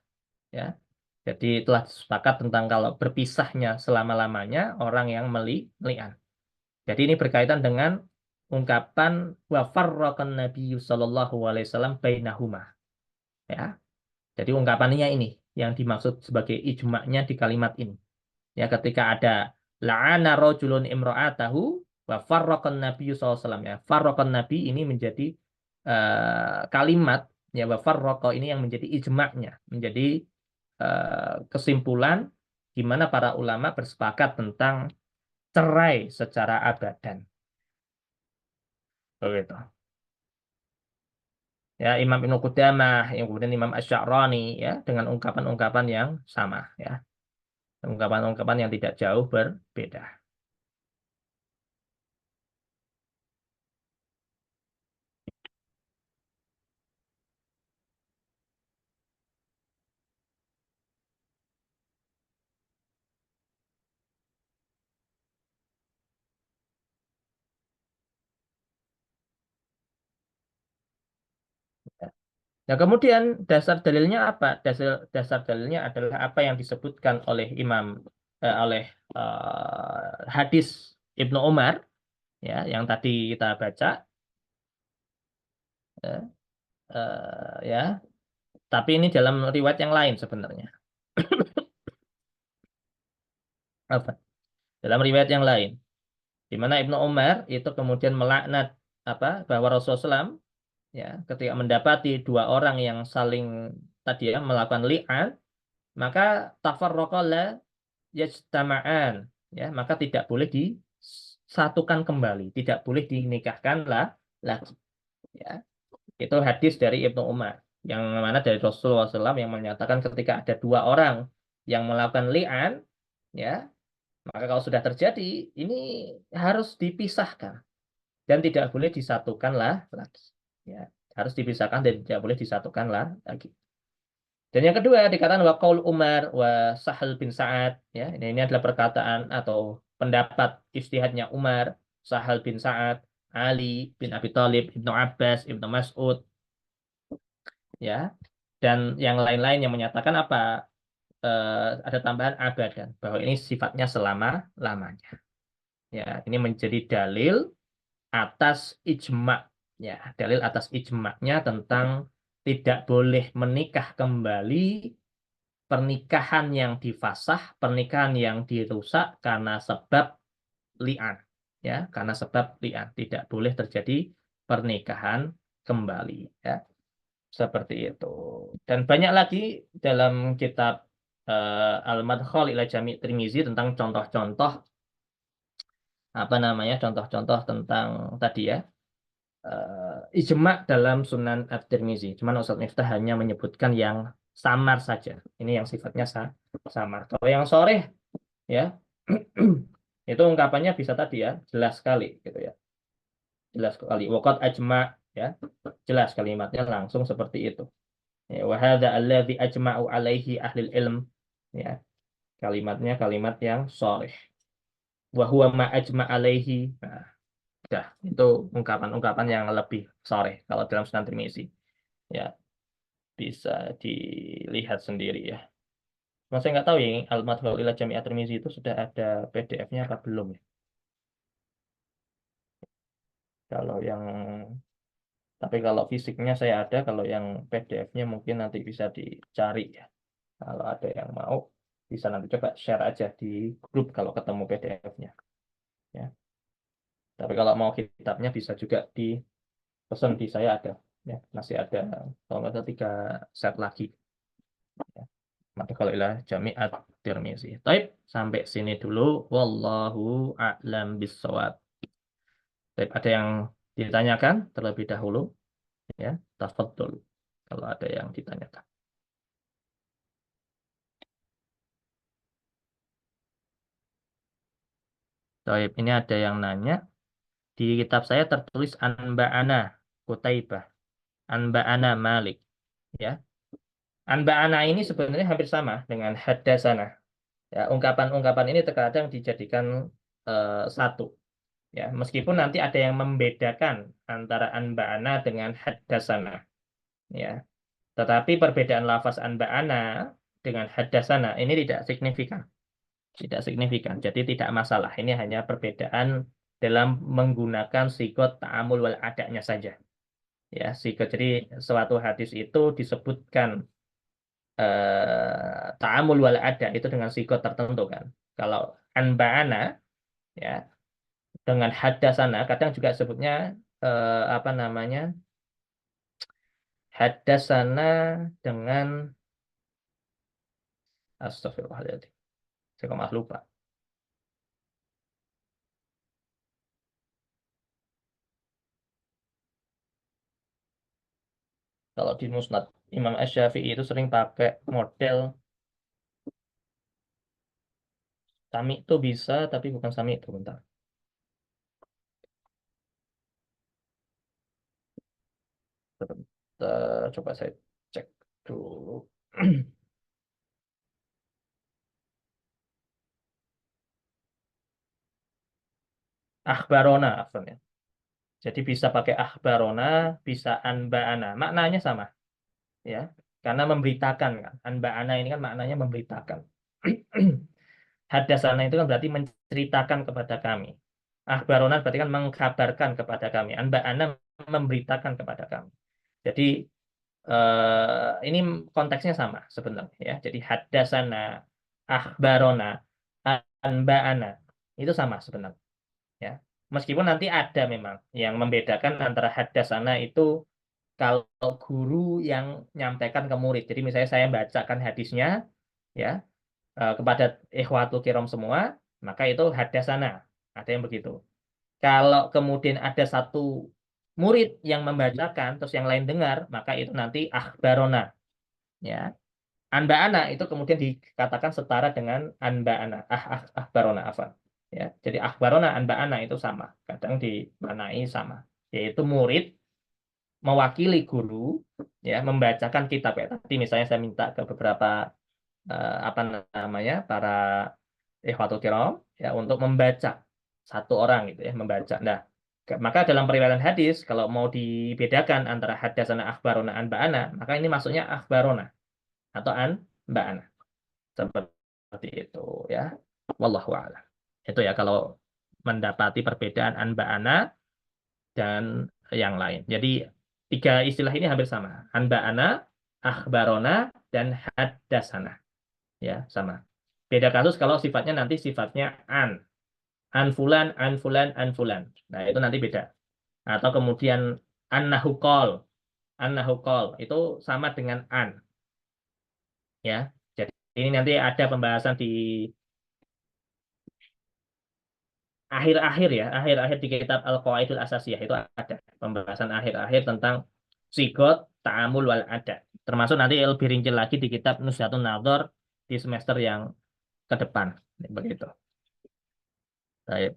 ya. Jadi telah sepakat tentang kalau berpisahnya selama-lamanya orang yang meli'an. Jadi ini berkaitan dengan ungkapan wa farraqan nabiyyu sallallahu alaihi wasallam bainahuma ya. Jadi ungkapannya ini yang dimaksud sebagai ijma'nya di kalimat ini. Ya ketika ada la'ana rajulun imra'atahu wa farraqan nabiyyu sallallahu alaihi wasallam ya. Farraqan nabi ini menjadi kalimat ya wa farraqa ini yang menjadi ijma'nya, menjadi kesimpulan di mana para ulama bersepakat tentang cerai secara abadan. Begitu. Ya Imam Ibnu Qudamah, yang kemudian Imam Asy-Sya'rani ya dengan ungkapan-ungkapan yang sama ya. Ungkapan-ungkapan yang tidak jauh berbeda. Nah, kemudian dasar dalilnya apa? Dasar dalilnya adalah apa yang disebutkan oleh oleh hadis Ibnu Umar ya yang tadi kita baca ya, ya. Tapi ini dalam riwayat yang lain sebenarnya. Apa? Dalam riwayat yang lain di mana Ibnu Umar itu kemudian melaknat apa bahwa Rasulullah SAW ya, ketika mendapati dua orang yang saling tadi ya melakukan li'an, maka tafarraqa la yajtama'an, ya, maka tidak boleh disatukan kembali, tidak boleh dinikahkan lah lagi, ya. Itu hadis dari Ibnu Umar yang mana dari Rasulullah SAW yang menyatakan ketika ada dua orang yang melakukan li'an, ya, maka kalau sudah terjadi ini harus dipisahkan dan tidak boleh disatukan lah lagi, ya, harus dipisahkan dan tidak boleh disatukan lah lagi. Dan yang kedua dikatakan wa qaul Umar wa Sahal bin Sa'ad, ya, ini adalah perkataan atau pendapat ijtihadnya Umar, Sahal bin Sa'ad, Ali bin Abi Thalib, Ibnu Abbas, Ibnu Mas'ud, ya, dan yang lain-lain yang menyatakan apa, ada tambahan abadan bahwa ini sifatnya selama-lamanya, ya, ini menjadi dalil atas ijma, ya, dalil atas ijma'nya tentang tidak boleh menikah kembali pernikahan yang difasah, pernikahan yang dirusak karena sebab li'an, ya, karena sebab li'an tidak boleh terjadi pernikahan kembali, ya. Seperti itu. Dan banyak lagi dalam kitab Al-Madkhal ila Jami' Tirmizi tentang contoh-contoh apa namanya contoh-contoh tentang tadi ya ijma dalam Sunan At-Tirmizi. Cuman Ustaz Miftah hanya menyebutkan yang samar saja. Ini yang sifatnya samar. Kalau yang soreh ya itu ungkapannya bisa tadi ya jelas sekali gitu ya. Jelas sekali. Waqad ajma, ya. Jelas kalimatnya langsung seperti itu. Ya, wa hadza alladzi ajma'u alaihi ahlul ilm, ya. Kalimatnya kalimat yang soreh. Wa huwa ma ajma alaihi. Nah, dah, itu ungkapan-ungkapan yang lebih sore kalau dalam Sunan Tirmizi. Ya, bisa dilihat sendiri ya. Mas saya nggak tahu ya, Al-Madkhal ila Jami' At-Tirmizi itu sudah ada PDF-nya apa belum ya? Kalau yang tapi kalau fisiknya saya ada, kalau yang PDF-nya mungkin nanti bisa dicari ya. Kalau ada yang mau bisa nanti coba share aja di grup kalau ketemu PDF-nya. Ya. Tapi kalau mau kitabnya bisa juga pesan di saya ada, ya, masih ada kalau nggak salah 3 set lagi, ya. Maka kalau ilah Jami'at Tirmizi. Taib, sampai sini dulu, wallahu a'lam bissawab. Taib, ada yang ditanyakan terlebih dahulu, ya, tafadhol kalau ada yang ditanyakan. Taib, ini ada yang nanya, di kitab saya tertulis Anba'ana Qutaibah, Anba'ana Malik, ya. Anba'ana ini sebenarnya hampir sama dengan Haddasana. Ya, ungkapan-ungkapan ini terkadang dijadikan satu. Ya, meskipun nanti ada yang membedakan antara anba'ana dengan haddasana. Ya, tetapi perbedaan lafaz anba'ana dengan haddasana ini tidak signifikan. Tidak signifikan. Jadi tidak masalah. Ini hanya perbedaan dalam menggunakan sigot ta'amul wal adanya saja. Ya, sigot. Jadi suatu hadis itu disebutkan ta'amul wal ada itu dengan sigot tertentu kan. Kalau anba'ana ya dengan haddasana kadang juga sebutnya apa namanya haddasana dengan astagfirullahaladzim saya kok malah lupa. Kalau di Musnad Imam Asy-Syafi'i itu sering pakai model sami itu bisa tapi bukan sami itu, bentar. Bentar, coba saya cek dulu. Akhbarona asalnya. Jadi bisa pakai akhbarona, bisa anba'ana. Maknanya sama, ya. Karena memberitakan kan. Anba'ana ini kan maknanya memberitakan. Hadasana itu kan berarti menceritakan kepada kami. Akhbarona berarti kan mengkabarkan kepada kami. Anba'ana memberitakan kepada kami. Jadi ini konteksnya sama sebenarnya ya. Jadi hadasana, akhbarona, anba'ana itu sama sebenarnya. Ya. Meskipun nanti ada memang yang membedakan antara hadasana itu kalau guru yang nyampaikan ke murid. Jadi misalnya saya bacakan hadisnya ya kepada ikhwatul kiram semua, maka itu hadasana. Ada yang begitu. Kalau kemudian ada satu murid yang membacakan, terus yang lain dengar, maka itu nanti akhbarona. Ya, anba'ana itu kemudian dikatakan setara dengan anba'ana. Akhbarona afan. Ya, jadi akhbarona anba'ana itu sama. Kadang dimanai sama. Yaitu murid mewakili guru ya membacakan kitab ya. Tadi misalnya saya minta ke beberapa apa namanya para ikhwatul kiram ya untuk membaca satu orang gitu ya membaca. Nah, maka dalam periwayatan hadis kalau mau dibedakan antara hadasana akhbarona anba'ana, maka ini masuknya akhbarona atau anba'ana. Seperti itu ya. Wallahu a'lam. Itu ya kalau mendapati perbedaan anba'ana dan yang lain. Jadi tiga istilah ini hampir sama. Anba'ana, akhbarona, dan haddasana. Ya, sama. Beda kasus kalau sifatnya nanti sifatnya an fulan, an fulan. Nah, itu nanti beda. Atau kemudian annahu qol. Annahu qol itu sama dengan an. Ya. Jadi ini nanti ada pembahasan di akhir-akhir ya, akhir-akhir di kitab Al-Qawaidul Asasiyah itu ada pembahasan akhir-akhir tentang sigot, ta'amul wal ada. Termasuk nanti lebih rinci lagi di kitab Nuzhatun Nadhar di semester yang ke depan. Begitu. Baik.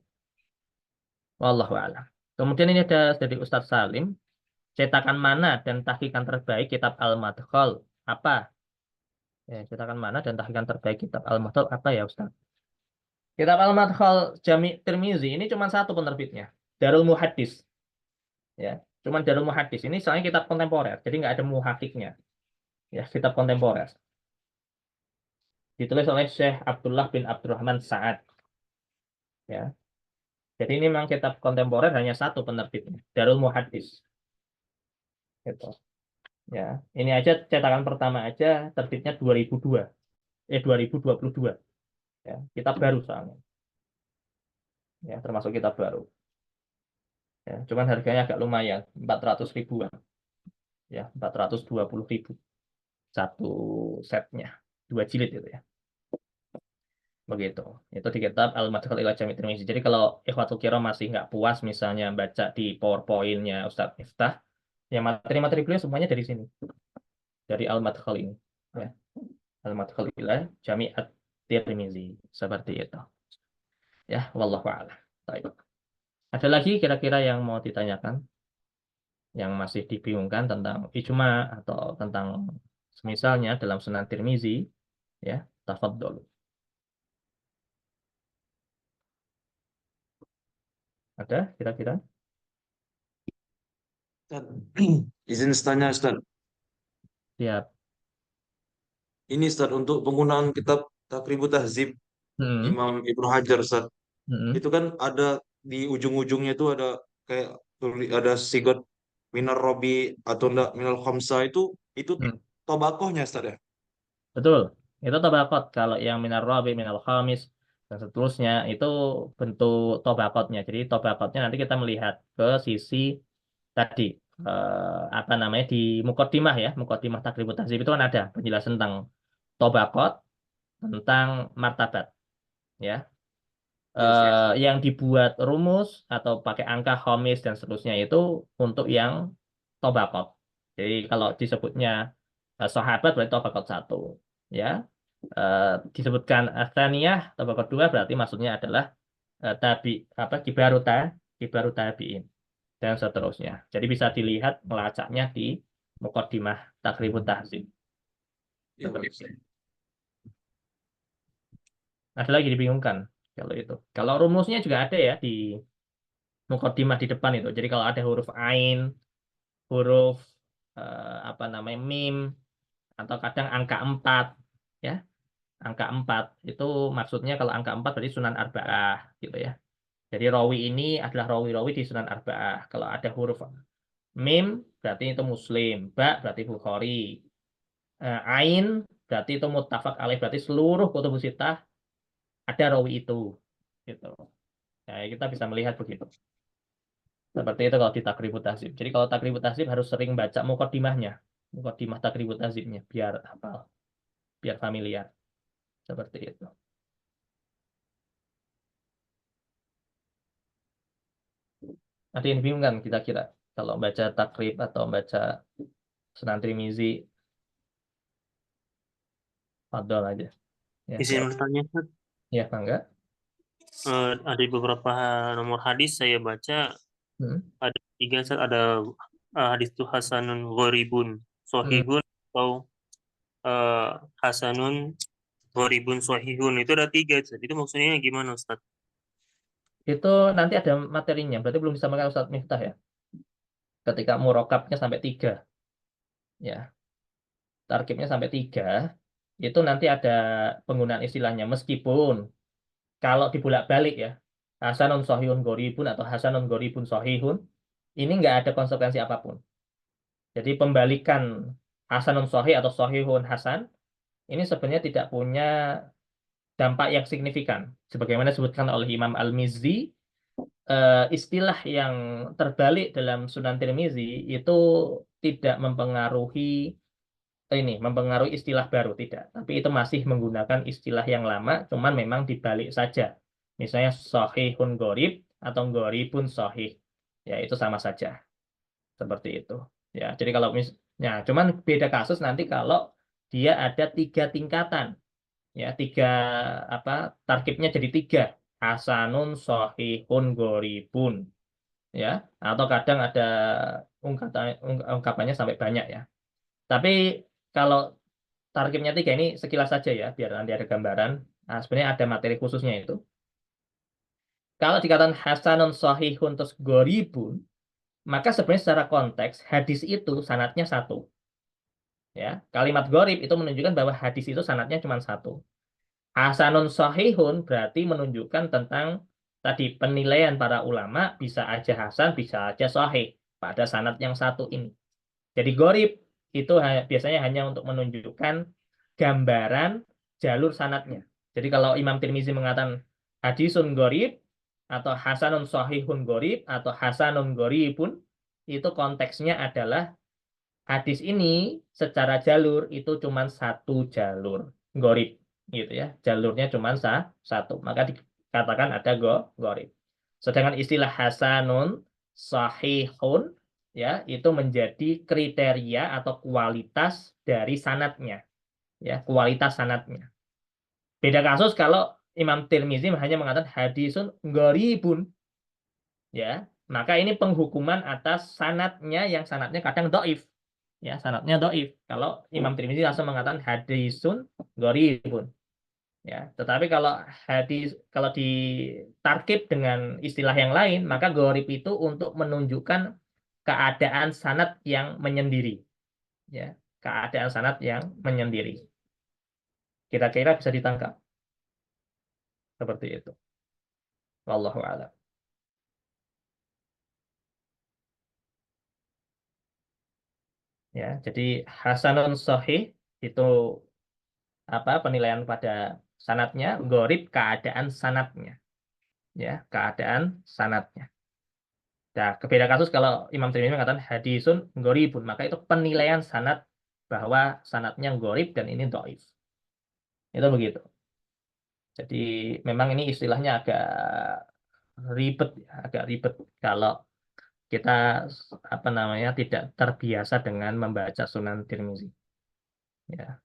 Wallahu a'lam. Kemudian ini ada dari Ustadz Salim, cetakan mana dan tahqiqan terbaik kitab Al-Madkhal? Apa? Ya, cetakan mana dan tahqiqan terbaik kitab Al-Madkhal apa ya Ustadz? Kitab Al-Madkhal Jami' Tirmizi ini cuma satu penerbitnya. Darul Muhaddis. Ya, cuman Darul Muhaddis. Ini soalnya kitab kontemporer, jadi nggak ada muhakiknya. Ya, kitab kontemporer. Ditulis oleh Syekh Abdullah bin Abdurrahman Sa'ad. Ya. Jadi ini memang kitab kontemporer hanya satu penerbitnya, Darul Muhaddis. Gitu. Ya, ini aja cetakan pertama aja terbitnya 2022. Ya, kitab baru soalnya. Ya, termasuk kitab baru. Ya, cuman harganya agak lumayan, 400 ribuan. Ya, 420 ribu satu setnya, 2 jilid itu ya. Begitu. Itu di kitab Al-Madkhal ila Jami' Tirmizi. Jadi kalau ikhwatul kiram masih nggak puas misalnya baca di PowerPoint-nya Ustadz Miftah, ya materi-materi beliau semuanya dari sini. Dari Al-Madkhal ini. Ya. Al-Madkhal ila Jami' Tirmizi. Seperti itu. Ya, wallahu a'lam. Baik. Ada lagi kira-kira yang mau ditanyakan? Yang masih dibingungkan tentang ijma atau tentang semisalnya dalam Sunan Tirmizi, ya, tafadhol. Ada kira-kira? Ustaz, izin tanya Ustaz. Siap. Ini Ustaz untuk penggunaan kitab Taqribut Tahzib Hmm. Imam Ibnu Hajar Ustaz. Hmm. Itu kan ada di ujung-ujungnya itu ada kayak ada sigot minar robi atau enggak minal khamsa itu Hmm. tobakohnya Ustaz ya. Betul. Itu tabakot. Kalau yang minar rabi, minal khamis, dan seterusnya, itu bentuk tobakotnya. Jadi tobakotnya nanti kita melihat ke sisi tadi. Apa namanya, di mukaddimah ya. Mukaddimah Taqribut Tahzib itu kan ada penjelasan tentang tobakot, tentang martabat. Ya. Iya, siap. Yang dibuat rumus atau pakai angka khamis dan seterusnya itu untuk yang tobakot. Jadi kalau disebutnya sahabat berarti tobakot 1. Ya. Disebutkan atsaniyah tabaqat 2 berarti maksudnya adalah kibaru tabi'in dan seterusnya. Jadi bisa dilihat melacaknya di Muqaddimah Taqribut Tahzib. Iya, Seperti baik. itu. Ada lagi dibingungkan kalau itu. Kalau rumusnya juga ada ya di Muqaddimah di depan itu. Jadi kalau ada huruf ain, huruf apa namanya mim atau kadang angka 4 ya. Angka 4 itu maksudnya kalau angka 4 berarti Sunan Arba'ah gitu ya. Jadi rawi ini adalah rawi-rawi di Sunan Arba'ah. Kalau ada huruf mim berarti itu Muslim, ba berarti Bukhari, ain berarti itu muttafaq alaih berarti seluruh kutubus sittah ada rawi itu gitu. Nah, kita bisa melihat begitu. Seperti itu kalau di takribut tahzib. Jadi kalau takribut tahzib harus sering baca muqaddimahnya. Muqaddimah takribut tahzibnya biar hafal, biar familiar. Seperti itu. Ada yang bingung kan kira-kira kalau baca takrib atau baca Sunan Tirmizi, fadol aja. Ya, Izin bertanya, Ustaz. ya bangga. Ada beberapa nomor hadis saya baca Hmm. ada 3, Ustaz. Ada hadis itu hasanun gharibun sahihun atau hasanun gharibun sahihun, itu ada 3, Ustaz. Itu maksudnya gimana, Ustaz? Itu nanti ada materinya. Berarti belum disampaikan Ustadz Miftah ya. Ketika murokabnya sampai 3. Ya, tarkibnya sampai 3. Itu nanti ada penggunaan istilahnya. Meskipun kalau dibolak-balik ya. Hasanun sahihun gharibun atau hasanun gharibun sahihun. Ini nggak ada konsekuensi apapun. Jadi pembalikan hasanun sahih atau sahihun hasan. Ini sebenarnya tidak punya dampak yang signifikan. Sebagaimana disebutkan oleh Imam Al-Mizzi, istilah yang terbalik dalam Sunan Tirmizi itu tidak mempengaruhi istilah baru, tidak. Tapi itu masih menggunakan istilah yang lama, cuman memang dibalik saja. Misalnya sahihun gharib atau gharibun sahih. Ya, itu sama saja. Seperti itu. Ya, jadi kalau cuman beda kasus nanti kalau dia ada 3 tingkatan. Ya, 3 tarkibnya jadi 3. Hasanun sahihun gharibun. Ya, atau kadang ada ungkapannya sampai banyak ya. Tapi kalau tarkibnya 3 ini sekilas saja ya, biar nanti ada gambaran. Nah, sebenarnya ada materi khususnya itu. Kalau dikatakan hasanun sahihun terus gharibun, maka sebenarnya secara konteks hadis itu sanadnya 1. Ya, kalimat gharib itu menunjukkan bahwa hadis itu sanadnya cuma 1. Hasanun sahihun berarti menunjukkan tentang tadi penilaian para ulama bisa aja hasan, bisa aja sahih pada sanad yang 1 ini. Jadi gharib itu biasanya hanya untuk menunjukkan gambaran jalur sanadnya. Jadi kalau Imam Tirmizi mengatakan hadisun gharib atau hasanun sahihun gharib atau hasanun gharibun, itu konteksnya adalah hadis ini secara jalur itu cuma 1 jalur gharib gitu ya. Jalurnya cuma 1, maka dikatakan ada gharib. Sedangkan istilah hasanun sahihun ya itu menjadi kriteria atau kualitas dari sanadnya ya, kualitas sanadnya. Beda kasus kalau Imam Tirmizi hanya mengatakan hadisun gharibun ya, maka ini penghukuman atas sanadnya yang sanadnya kadang dhaif ya, sanadnya dhaif. Kalau Imam Tirmizi langsung mengatakan hadisun gharibun ya. Tetapi kalau ditarkib dengan istilah yang lain, maka gharib itu untuk menunjukkan keadaan sanad yang menyendiri ya, keadaan sanad yang menyendiri. Kira-kira bisa ditangkap seperti itu. Wallahu a'lam. Ya, jadi hasanun sahih itu penilaian pada sanatnya, gharib keadaan sanatnya. Ya, keadaan sanatnya. Nah, beda kasus kalau Imam Tirmidzi mengatakan hadisun gharibun, maka itu penilaian sanad bahwa sanatnya gharib dan ini dhaif. Itu begitu. Jadi memang ini istilahnya agak ribet kalau kita tidak terbiasa dengan membaca Sunan Tirmizi. Ya,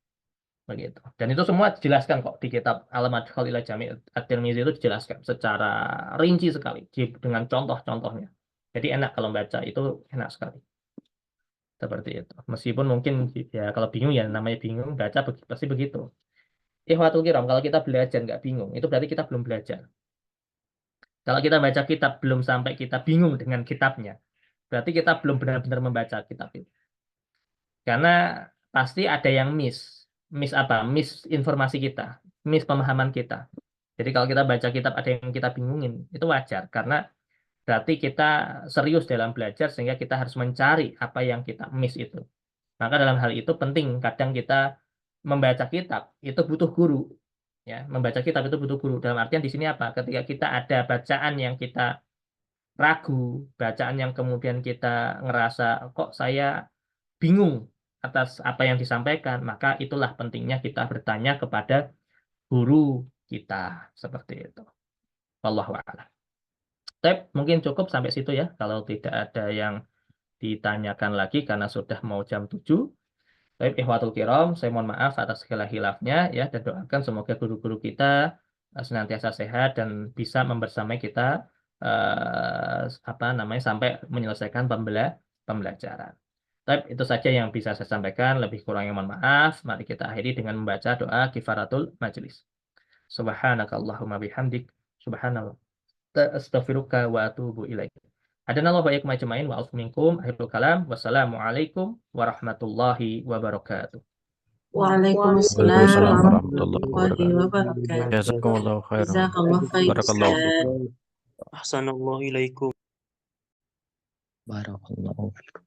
begitu. Dan itu semua dijelaskan kok di kitab Al-Madkhal ila Jami' At-Tirmizi, itu dijelaskan secara rinci sekali dengan contoh-contohnya. Jadi enak kalau baca, itu enak sekali. Seperti itu. Meskipun mungkin ya kalau bingung ya namanya bingung, baca pasti begitu. Ikhwatul kiram, kalau kita belajar nggak bingung, itu berarti kita belum belajar. Kalau kita baca kitab belum sampai kita bingung dengan kitabnya, berarti kita belum benar-benar membaca kitab itu. Karena pasti ada yang miss informasi kita, miss pemahaman kita. Jadi kalau kita baca kitab ada yang kita bingungin, itu wajar. Karena berarti kita serius dalam belajar sehingga kita harus mencari apa yang kita miss itu. Maka dalam hal itu penting, kadang kita membaca kitab itu butuh guru. Ya, membaca kitab itu butuh guru. Dalam artian di sini apa? Ketika kita ada bacaan yang kita ragu, bacaan yang kemudian kita ngerasa kok saya bingung atas apa yang disampaikan, maka itulah pentingnya kita bertanya kepada guru kita seperti itu. Wallahu a'lam. Mungkin cukup sampai situ ya, kalau tidak ada yang ditanyakan lagi karena sudah mau jam 7. Ikhwatul kiram, saya mohon maaf atas segala hilafnya ya, dan doakan semoga guru-guru kita senantiasa sehat dan bisa membersamai kita sampai menyelesaikan pembelajaran. Itu saja yang bisa saya sampaikan, lebih kurangnya mohon maaf. Mari kita akhiri dengan membaca doa kifaratul majlis. Subhanakallahumma bihamdik, subhanallah, astaghfiruka wa atubu ilaik. Adanallahu wa iyyakum ajmain wa afu minkum. Akhirul kalam. Wassalamualaikum warahmatullahi wabarakatuh. Waalaikumsalam Waalaikumsalam warahmatullahi warahmatullahi wabarakatuh. Jazakumullahu khairan. Jazakallah khair, Barakallahu Ustaz. fikum. Ahsanallahu ilaikum. Barakallahu fikum.